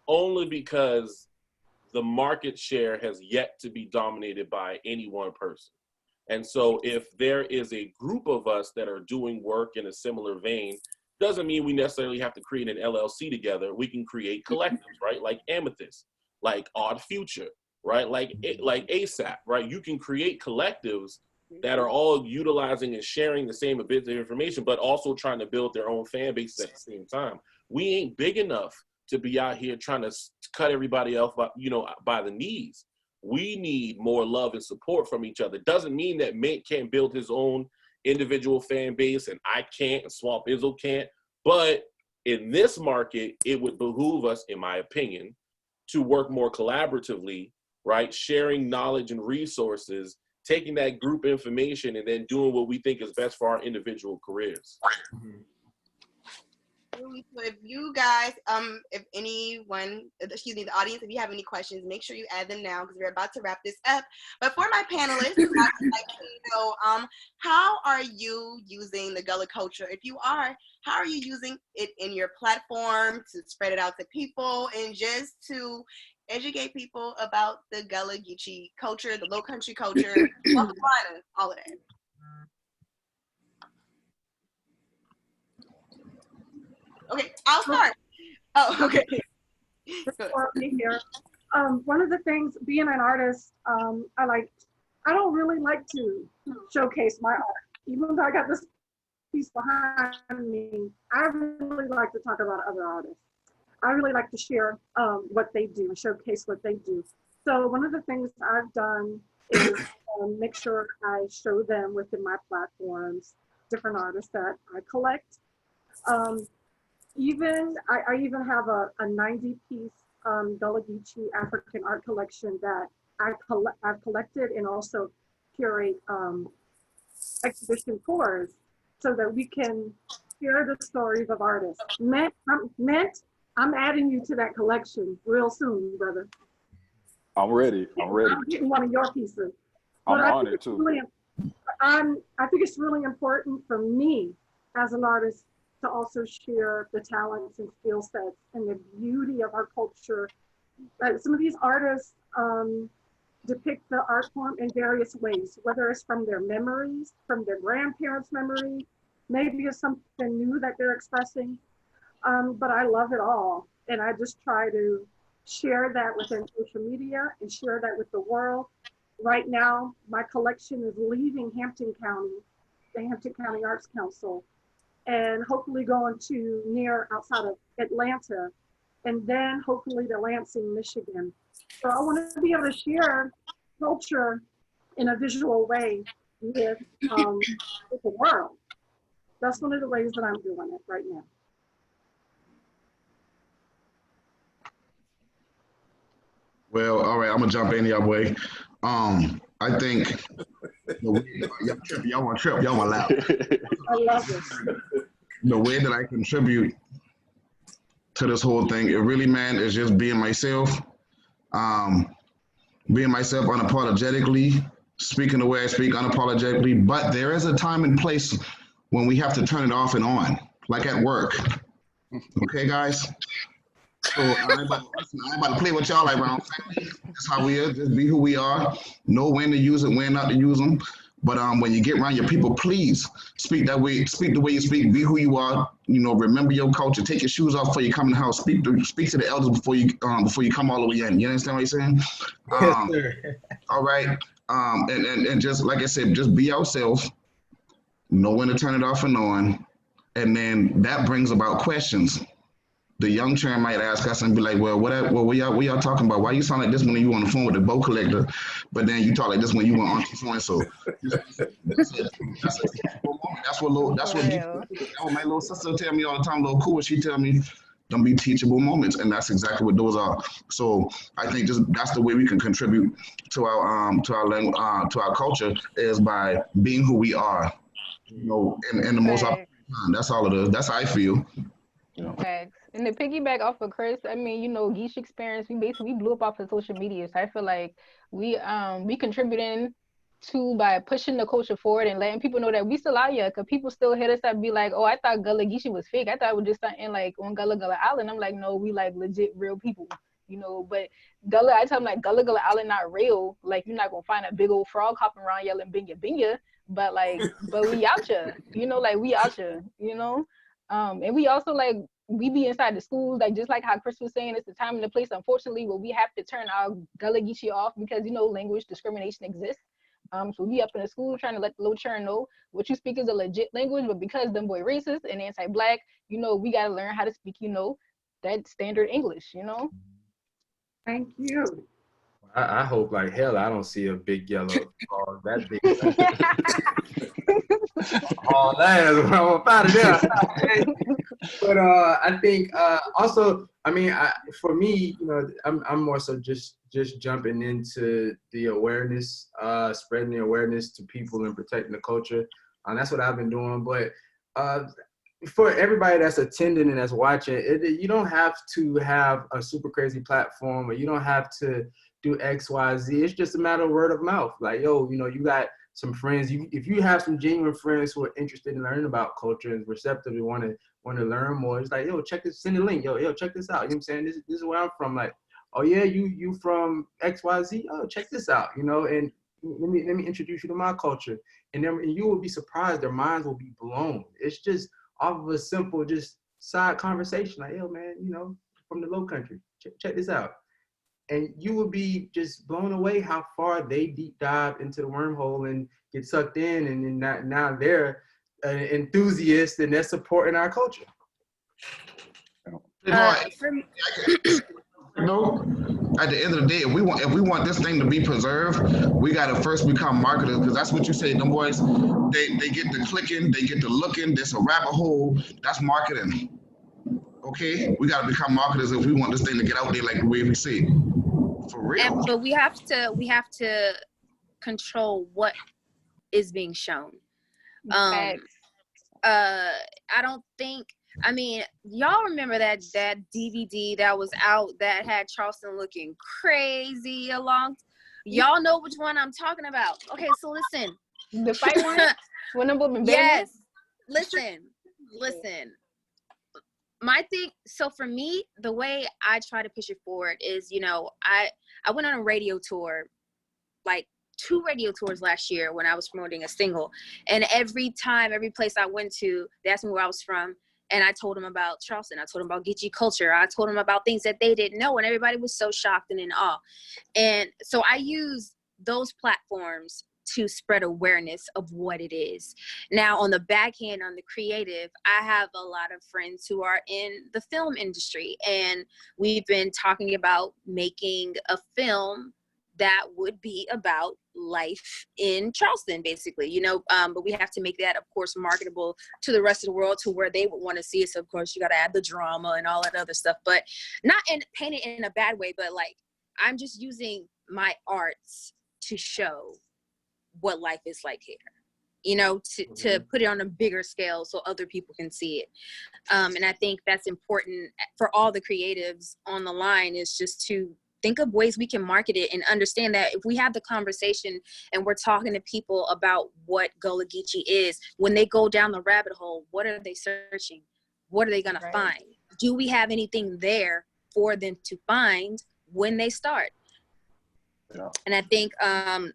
Speaker 9: only because the market share has yet to be dominated by any one person. And so if there is a group of us that are doing work in a similar vein, doesn't mean we necessarily have to create an LLC together. We can create collectives, right? Like Amethyst, like Odd Future, right? Like ASAP, right? You can create collectives that are all utilizing and sharing the same bits of information, but also trying to build their own fan base at the same time. We ain't big enough to be out here trying to cut everybody else by the knees. We need more love and support from each other. Doesn't mean that Ment can't build his own individual fan base and I can't and Swamp Izzle can't. But in this market, it would behoove us, in my opinion, to work more collaboratively, right? Sharing knowledge and resources, taking that group information and then doing what we think is best for our individual careers.
Speaker 4: So if you guys, if anyone, excuse me, the audience, if you have any questions, make sure you add them now because we're about to wrap this up. But for my panelists, I'd like to know, how are you using the Gullah culture? If you are, how are you using it in your platform to spread it out to people and just to educate people about the Gullah Geechee culture, the Lowcountry culture, North Carolina, all of that? Okay, I'll start. Oh, okay.
Speaker 5: Me here. One of the things, being an artist, I don't really like to showcase my art. Even though I got this piece behind me, I really like to talk about other artists. I really like to share what they do and showcase what they do. So one of the things I've done is make sure I show them within my platforms different artists that I collect. I even have a 90-piece Gullah Geechee African art collection that I've collected and also curate exhibition tours so that we can share the stories of artists. Ment, I'm adding you to that collection real soon, brother.
Speaker 7: I'm ready.
Speaker 5: I'm getting one of your pieces.
Speaker 7: I'm on it too.
Speaker 5: I think it's really important for me as an artist to also share the talents and skill sets and the beauty of our culture. Some of these artists depict the art form in various ways, whether it's from their memories, from their grandparents' memories, maybe it's something new that they're expressing. But I love it all. And I just try to share that within social media and share that with the world. Right now, my collection is leaving Hampton County, the Hampton County Arts Council. and hopefully going to near outside of Atlanta, and then hopefully to Lansing, Michigan. So I want to be able to share culture in a visual way with the world. That's one of the ways that I'm doing it right now.
Speaker 1: Well, all right, I'm gonna jump in here, boy. I think y'all want to trip, y'all want to laugh.
Speaker 5: I love this.
Speaker 1: The way that I contribute to this whole thing, it really, man, is just being myself. Being myself unapologetically, speaking the way I speak unapologetically. But there is a time and place when we have to turn it off and on, like at work. Okay, guys? So I ain't about to play with y'all like round. That's how we are. Just be who we are. Know when to use it, when not to use them. But when you get around your people, please speak that way. Speak the way you speak. Be who you are. You know, remember your culture. Take your shoes off before you come in the house. Speak to the elders before you come all the way in. You understand what I'm saying?
Speaker 8: Yes, sir.
Speaker 1: All right. And just like I said, just be yourself. Know when to turn it off and on, and then that brings about questions. The young children might ask us and be like, well, what y'all talking about? Why you sound like this when you on the phone with the boat collector, but then you talk like this when you went on so and so. That's what my little sister tell me all the time, little cool. She tell me, don't be teachable moments, and that's exactly what those are. So I think that's the way we can contribute to our language, to our culture, is by being who we are. You know, in the most opportune time. That's all it is. That's how I feel.
Speaker 3: Facts. And to piggyback off of Kris, I mean, you know, Geechee experience, we blew up off of social media. So I feel like we contributing to by pushing the culture forward and letting people know that we still out here. Because people still hit us up and be like, oh, I thought Geechee was fake. I thought it was just something like on Gullah Island. I'm like, no, we like legit real people, you know. But I tell them like Gullah Island not real. Like, you're not gonna find a big old frog hopping around yelling binya. But we out here, you know, like we out here, you know. And we also like, we be inside the schools, like just like how Kris was saying, it's the time and the place, unfortunately, where we have to turn our Gullah Geechee off because, you know, language discrimination exists. So we up in the school trying to let the little children know what you speak is a legit language, but because them boy racist and anti-black, you know, we got to learn how to speak, you know, that standard English, you know.
Speaker 5: Thank you.
Speaker 8: I hope like hell I don't see a big yellow frog that big. Oh, that is what I'm out of there. But I think also, I mean, for me, you know, I'm more so just jumping into the awareness, spreading the awareness to people and protecting the culture. That's what I've been doing. But for everybody that's attending and that's watching, you don't have to have a super crazy platform, or you don't have to do X, Y, Z. It's just a matter of word of mouth. Like, yo, you know, you got some friends. If you have some genuine friends who are interested in learning about culture and receptive to want to learn more, it's like, yo, check this, send a link. Yo, check this out. You know what I'm saying? This is where I'm from. Like, oh yeah, you from X, Y, Z? Oh, check this out. You know, and let me introduce you to my culture. And then you will be surprised. Their minds will be blown. It's just off of a simple, just side conversation. Like, yo, man, you know, from the Lowcountry, check this out. And you will be just blown away how far they deep dive into the wormhole and get sucked in, and then now they're enthusiasts and they're supporting our culture.
Speaker 1: You know, at the end of the day, if we want this thing to be preserved, we gotta first become marketers, because that's what you say. Them boys, they get to clicking, they get to looking. There's a rabbit hole. That's marketing. Okay, we gotta become marketers if we want this thing to get out there like the way we see it. For real.
Speaker 10: But we have to control what is being shown. I don't think. I mean, y'all remember that DVD that was out that had Charleston looking crazy along? Y'all know which one I'm talking about. Okay, so listen.
Speaker 3: The fight one? When them women
Speaker 10: Yes. Listen. My thing, so for me, the way I try to push it forward is, you know, I went on a radio tour, like 2 radio tours last year when I was promoting a single. And every place I went to, they asked me where I was from. And I told them about Charleston. I told them about Geechee culture. I told them about things that they didn't know. And everybody was so shocked and in awe. And so I use those platforms to spread awareness of what it is. Now, on the backhand, on the creative, I have a lot of friends who are in the film industry, and we've been talking about making a film that would be about life in Charleston, basically, you know, but we have to make that, of course, marketable to the rest of the world, to where they would want to see us. Of course, you got to add the drama and all that other stuff, but not paint it in a bad way, but like, I'm just using my arts to show what life is like here, you know, to put it on a bigger scale so other people can see it. And I think that's important for all the creatives on the line, is just to think of ways we can market it, and understand that if we have the conversation and we're talking to people about what Gullah Geechee is, when they go down the rabbit hole, what are they searching? What are they going to find? Do we have anything there for them to find when they start? Yeah. And I think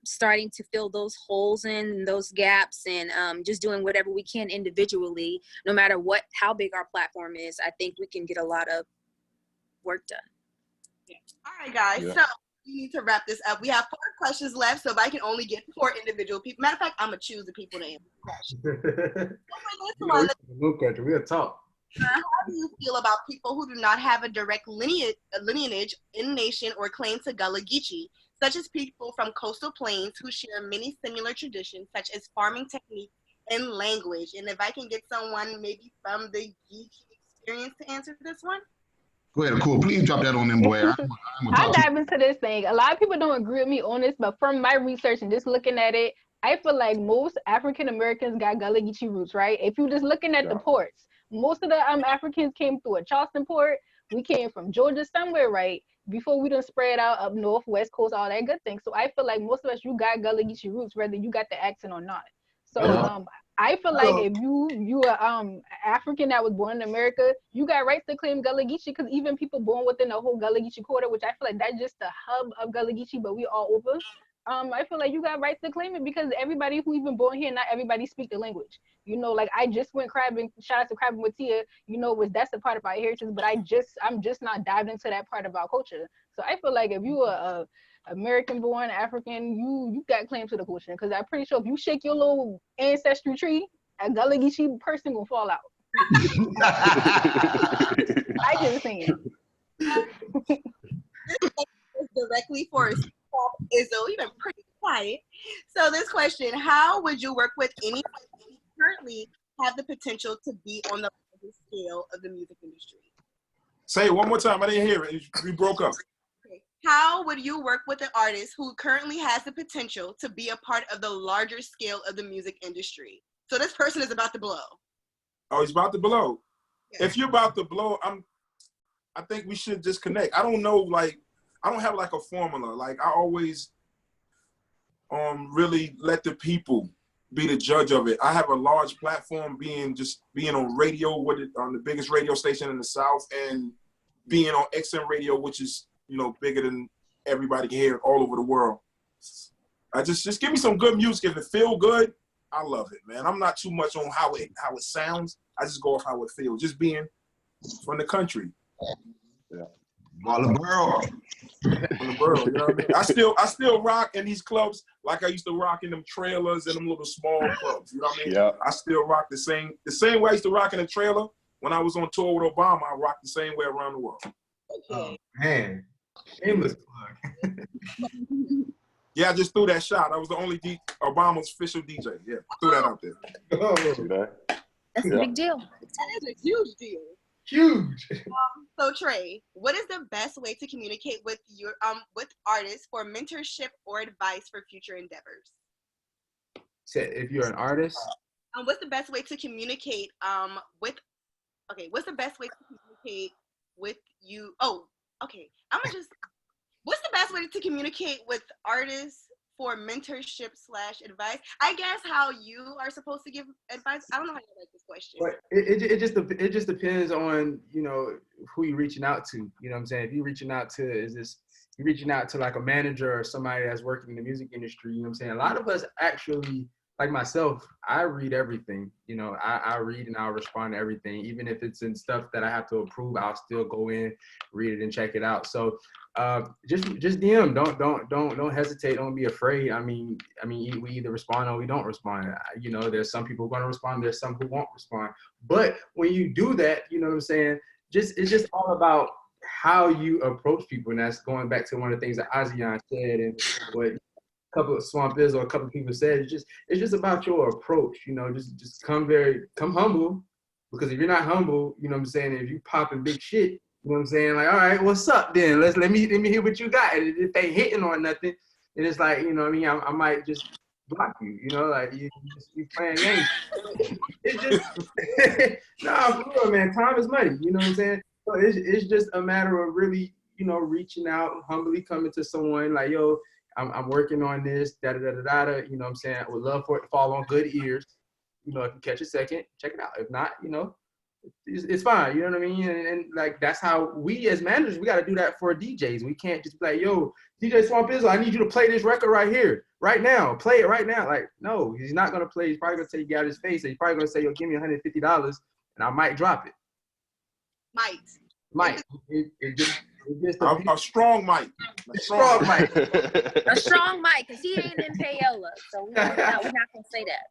Speaker 10: starting to fill those holes in, those gaps, and just doing whatever we can individually, no matter how big our platform is, I think we can get a lot of work done.
Speaker 4: Yeah. All right, guys. Yeah. So we need to wrap this up. We have 4 questions left, so if I can only get 4 individual people. Matter of fact, I'm going to choose the people to answer the question.
Speaker 8: We'll talk.
Speaker 4: How do you feel about people who do not have a direct lineage in nation or claim to Gullah Geechee, such as people from coastal plains who share many similar traditions, such as farming techniques and language? And if I can get someone maybe from the Geechee experience to answer this one.
Speaker 1: Go ahead, cool. Please drop that on them, boy.
Speaker 3: I'll dive into this thing. A lot of people don't agree with me on this, but from my research and just looking at it, I feel like most African Americans got Gullah Geechee roots, right? If you're just looking at the ports, most of the Africans came through a Charleston port. We came from Georgia somewhere, right? Before we done spread out up north, west coast, all that good thing. So I feel like most of us, you got Gullah Geechee roots, whether you got the accent or not. So I feel like if you are African that was born in America, you got rights to claim Gullah Geechee, because even people born within the whole Gullah Geechee quarter, which I feel like that's just the hub of Gullah Geechee, but we all over. I feel like you got rights to claim it, because everybody who even born here, not everybody speak the language. You know, like I just went crabbing, shout out to Crabbing with Tia, you know, that's a part of our heritage, but I'm just not dived into that part of our culture. So I feel like if you are American born African, you got claim to the culture, because I'm pretty sure if you shake your little ancestry tree, a Gullah Geechee person will fall out. I just saying.
Speaker 4: Directly for Izzo, you've been pretty quiet. So this question: how would you work with anyone who currently have the potential to be on the scale of the music industry?
Speaker 6: Say it one more time. I didn't hear it. We broke up.
Speaker 4: Okay. How would you work with an artist who currently has the potential to be a part of the larger scale of the music industry? So this person is about to blow.
Speaker 6: Oh, he's about to blow.
Speaker 4: Yeah.
Speaker 6: If you're about to blow, I think we should just connect. I don't know, like, I don't have like a formula. Like, I always really let the people be the judge of it. I have a large platform, being on radio, on the biggest radio station in the South, and being on XM radio, which is, you know, bigger than everybody can hear all over the world. I just give me some good music. If it feel good, I love it, man. I'm not too much on how it sounds. I just go off how it feels. Just being from the country.
Speaker 1: Yeah. All the world.
Speaker 6: From the world, you know what I mean? I still rock in these clubs like I used to rock in them trailers and them little small clubs. You know what I mean? Yeah. I still rock the same way I used to rock in a trailer. When I was on tour with Obama, I rocked the same way around the world.
Speaker 8: Oh man, shameless plug.
Speaker 6: Yeah, I just threw that shot. I was the only Obama's official DJ. Yeah, threw that out there.
Speaker 10: That's a big deal.
Speaker 4: That is a huge deal.
Speaker 8: Huge.
Speaker 4: So Trey, what is the best way to communicate with your with artists for mentorship or advice for future endeavors?
Speaker 8: So if you're an artist,
Speaker 4: what's the best way to communicate what's the best way to communicate with you? Oh, okay. What's the best way to communicate with artists for mentorship / advice? I guess how you are supposed to give advice. I don't know how you like this question.
Speaker 8: But it just depends on, you know, who you're reaching out to. You know what I'm saying? If you're reaching out to like a manager or somebody that's working in the music industry, you know what I'm saying? A lot of us actually like myself, I read everything. You know, I read and I'll respond to everything, even if it's in stuff that I have to approve. I'll still go in, read it, and check it out. So just DM. Don't hesitate. Don't be afraid. I mean, we either respond or we don't respond. You know, there's some people who are gonna respond. There's some who won't respond. But when you do that, you know what I'm saying? It's just all about how you approach people, and that's going back to one of the things that Asiahn said, and what a couple of Swamp is or a couple of people said. It's just about your approach. You know, just come humble, because if you're not humble, you know what I'm saying, if you popping big shit, you know what I'm saying, like, all right, what's up then? Let me hear what you got. And if they hitting or nothing, and it's like, you know what I mean, I might just block you, you know, like you playing games. It's just nah, for real, man. Time is money, you know what I'm saying? So it's just a matter of really, you know, reaching out, humbly coming to someone like, yo, I'm working on this, you know what I'm saying? I would love for it to fall on good ears. You know, if you catch a second, check it out. If not, you know, it's fine, you know what I mean? And like, that's how we as managers, we got to do that for DJs. We can't just be like, yo, DJ Swamp Izzle, I need you to play this record right here, right now. Play it right now. Like, no, he's not going to play. He's probably going to take you out of his face. And he's probably going to say, yo, give me $150 and I might drop it. Might. It just
Speaker 6: a strong mic.
Speaker 8: A strong mic.
Speaker 10: A strong mic, because he ain't in payola. So we're not going to say that.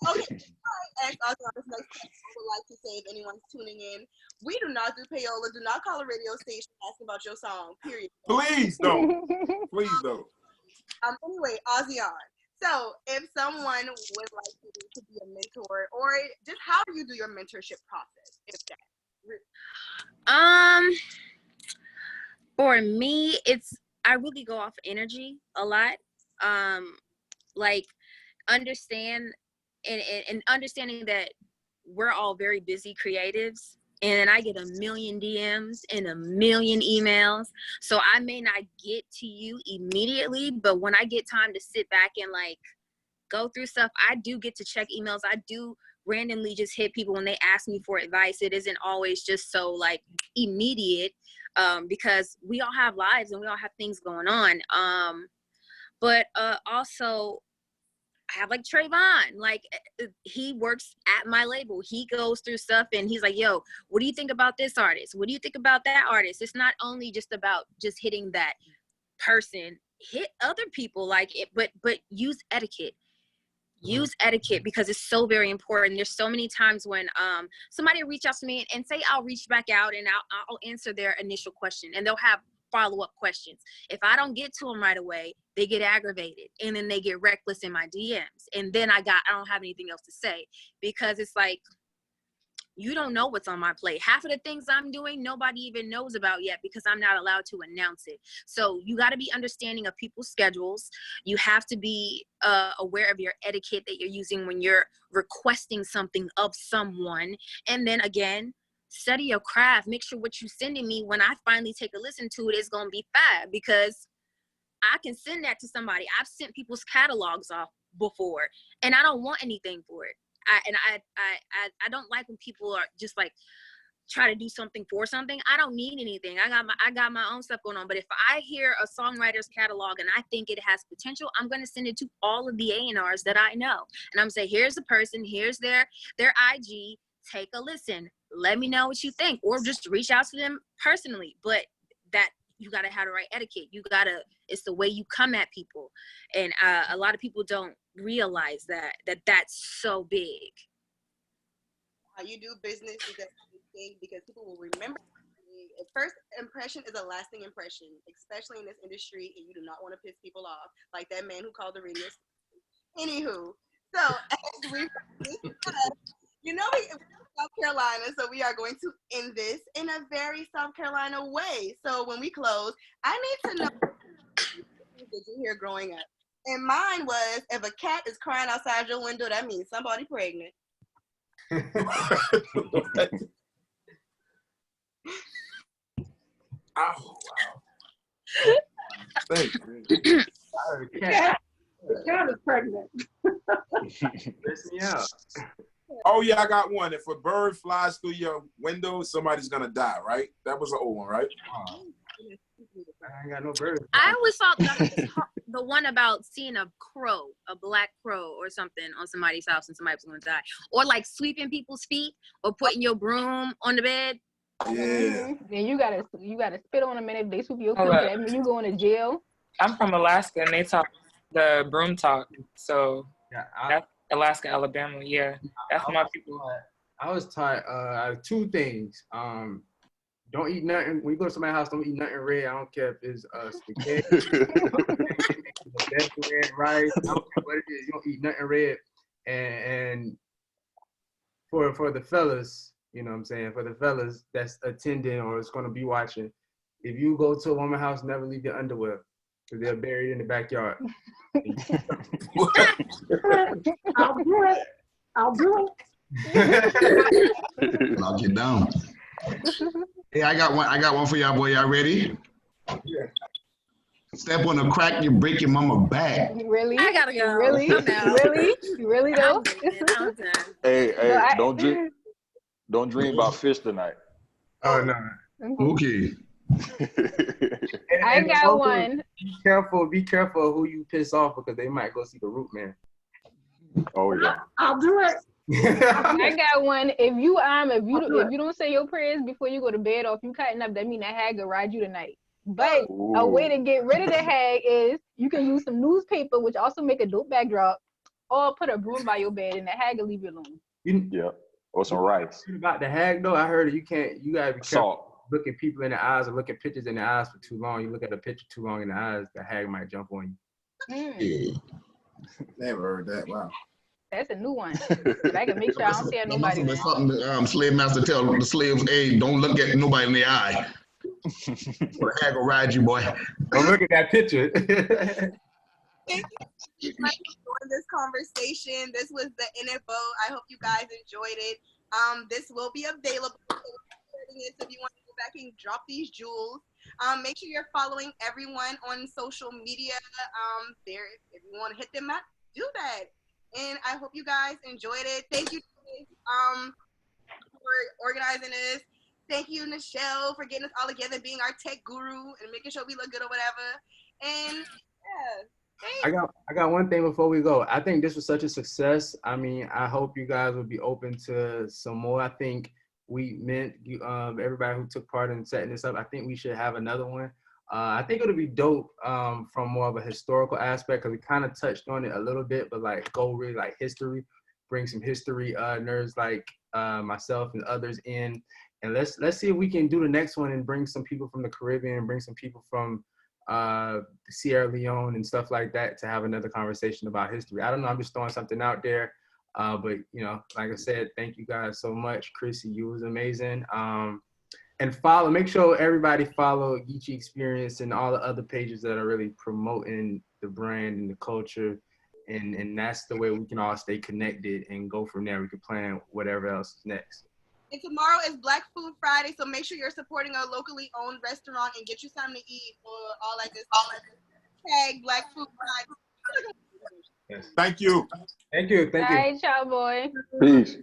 Speaker 4: Okay, as also on this next question, I would like to say, if anyone's tuning in, we do not do payola. Do not call a radio station asking about your song, period.
Speaker 6: Please don't. Please don't.
Speaker 4: Anyway, Asiahn. So if someone would like you to be a mentor, or just how do you do your mentorship process, if that?
Speaker 10: For me, I really go off energy a lot. Like understanding that we're all very busy creatives, and I get a million DMs and a million emails. So I may not get to you immediately, but when I get time to sit back and like go through stuff, I do get to check emails. I do randomly just hit people when they ask me for advice. It isn't always just so like immediate, because we all have lives and we all have things going on. But also I have like Trayvon, like he works at my label. He goes through stuff and he's like, yo, what do you think about this artist? What do you think about that artist? It's not only just about just hitting that person, hit other people, like it, but use etiquette. Use etiquette, because it's so very important. There's so many times when somebody will reach out to me and say I'll reach back out and I'll answer their initial question, and they'll have follow-up questions. If I don't get to them right away, they get aggravated, and then they get reckless in my DMs, and then I don't have anything else to say, because it's like, you don't know what's on my plate. Half of the things I'm doing, nobody even knows about yet, because I'm not allowed to announce it. So you got to be understanding of people's schedules. You have to be aware of your etiquette that you're using when you're requesting something of someone. And then again, study your craft. Make sure what you're sending me, when I finally take a listen to it, is going to be fab, because I can send that to somebody. I've sent people's catalogs off before, and I don't want anything for it. I don't like when people are just like try to do something for something. I don't need anything. I got my own stuff going on. But if I hear a songwriter's catalog and I think it has potential, I'm gonna send it to all of the A&Rs that I know, and I'm gonna say, here's the person, here's their IG. Take a listen. Let me know what you think, or just reach out to them personally. But that, you gotta have the right etiquette. It's the way you come at people, and a lot of people don't realize that's so big.
Speaker 4: How you do business is a big thing, because people will remember. First impression is a lasting impression, especially in this industry, and you do not want to piss people off, like that man who called the radio station. Anywho, so as we you know, we're South Carolina, so we are going to end this in a very South Carolina way. So when we close, I need to know did you hear growing up? And mine was, if a cat is crying outside your window, that means somebody pregnant.
Speaker 6: Oh, wow. Thanks, man.
Speaker 5: The cat is pregnant.
Speaker 8: Miss me out.
Speaker 6: Oh, yeah, I got one. If a bird flies through your window, somebody's going to die, right? That was an old one, right?
Speaker 8: I ain't got no birds.
Speaker 10: I always thought the one about seeing a crow, a black crow or something on somebody's house and somebody's gonna die, or like sweeping people's feet or putting your broom on the bed.
Speaker 6: Yeah.
Speaker 3: And you gotta spit on them, and if they sweep your feet, that means you going to jail.
Speaker 2: I'm from Alaska, and they talk the broom talk. So that's Alaska, Alabama. Yeah, that's my people.
Speaker 8: I was taught two things. Don't eat nothing. When you go to somebody's house, don't eat nothing red. I don't care if it's spaghetti, red rice, I don't care what it is. You don't eat nothing red. And for the fellas, you know what I'm saying? For the fellas that's attending or is going to be watching, if you go to a woman's house, never leave your underwear because they're buried in the backyard.
Speaker 5: I'll do it. I'll do
Speaker 1: it. I'll get down. Hey, I got one for y'all, boy. Y'all ready?
Speaker 8: Yeah.
Speaker 1: Step on a crack, you break your mama back.
Speaker 3: Really?
Speaker 10: I gotta go.
Speaker 3: Really? Really? Really though?
Speaker 7: Hey, don't dream about fish tonight.
Speaker 8: Oh no.
Speaker 1: Okay.
Speaker 3: I got one.
Speaker 8: Be careful who you piss off because they might go see the root man.
Speaker 7: Oh yeah.
Speaker 5: I'll do it.
Speaker 3: I got one. If you don't say your prayers before you go to bed, or if you cutting up, that mean that hag will ride you tonight. But a way to get rid of the hag is you can use some newspaper, which also make a dope backdrop, or put a broom by your bed and the hag will leave you alone.
Speaker 7: Yeah. Or some rice.
Speaker 8: About the hag though, I heard you gotta be careful
Speaker 7: Salt.
Speaker 8: looking people in the eyes or looking pictures in the eyes for too long. You look at a picture too long in the eyes, the hag might jump on you.
Speaker 1: Yeah.
Speaker 6: Never heard that. Wow.
Speaker 3: That's a new one. But I can make sure I don't tell nobody.
Speaker 1: That's something the slave master tell the slaves, hey, don't look at nobody in the eye. Or the hag will ride you, boy.
Speaker 8: Don't look at that picture.
Speaker 4: Thank you for joining this conversation. This was the NFO. I hope you guys enjoyed it. This will be available. So if you want to go back and drop these jewels, make sure you're following everyone on social media. There, if you want to hit them up, do that. And I hope you guys enjoyed it. Thank you for organizing this. Thank you, Nichelle, for getting us all together, being our tech guru and making sure we look good or whatever. And yeah.
Speaker 8: I got one thing before we go. I think this was such a success. I mean, I hope you guys would be open to some more. I think everybody who took part in setting this up, I think we should have another one. I think it'll be dope from more of a historical aspect because we kind of touched on it a little bit, but like go really like history, bring some history nerds like myself and others in, and let's see if we can do the next one and bring some people from the Caribbean, bring some people from Sierra Leone and stuff like that to have another conversation about history. I don't know, I'm just throwing something out there, but you know, like I said, thank you guys so much. Chrissy, you was amazing. And make sure everybody follow Geechee Experience and all the other pages that are really promoting the brand and the culture. And that's the way we can all stay connected and go from there. We can plan whatever else is next.
Speaker 4: And tomorrow is Black Food Friday, so make sure you're supporting a locally owned restaurant and get you something to eat or all like this. Tag Black Food Friday.
Speaker 6: Yes. Thank you.
Speaker 8: Thank you.
Speaker 3: All right, y'all, boy.
Speaker 7: Peace.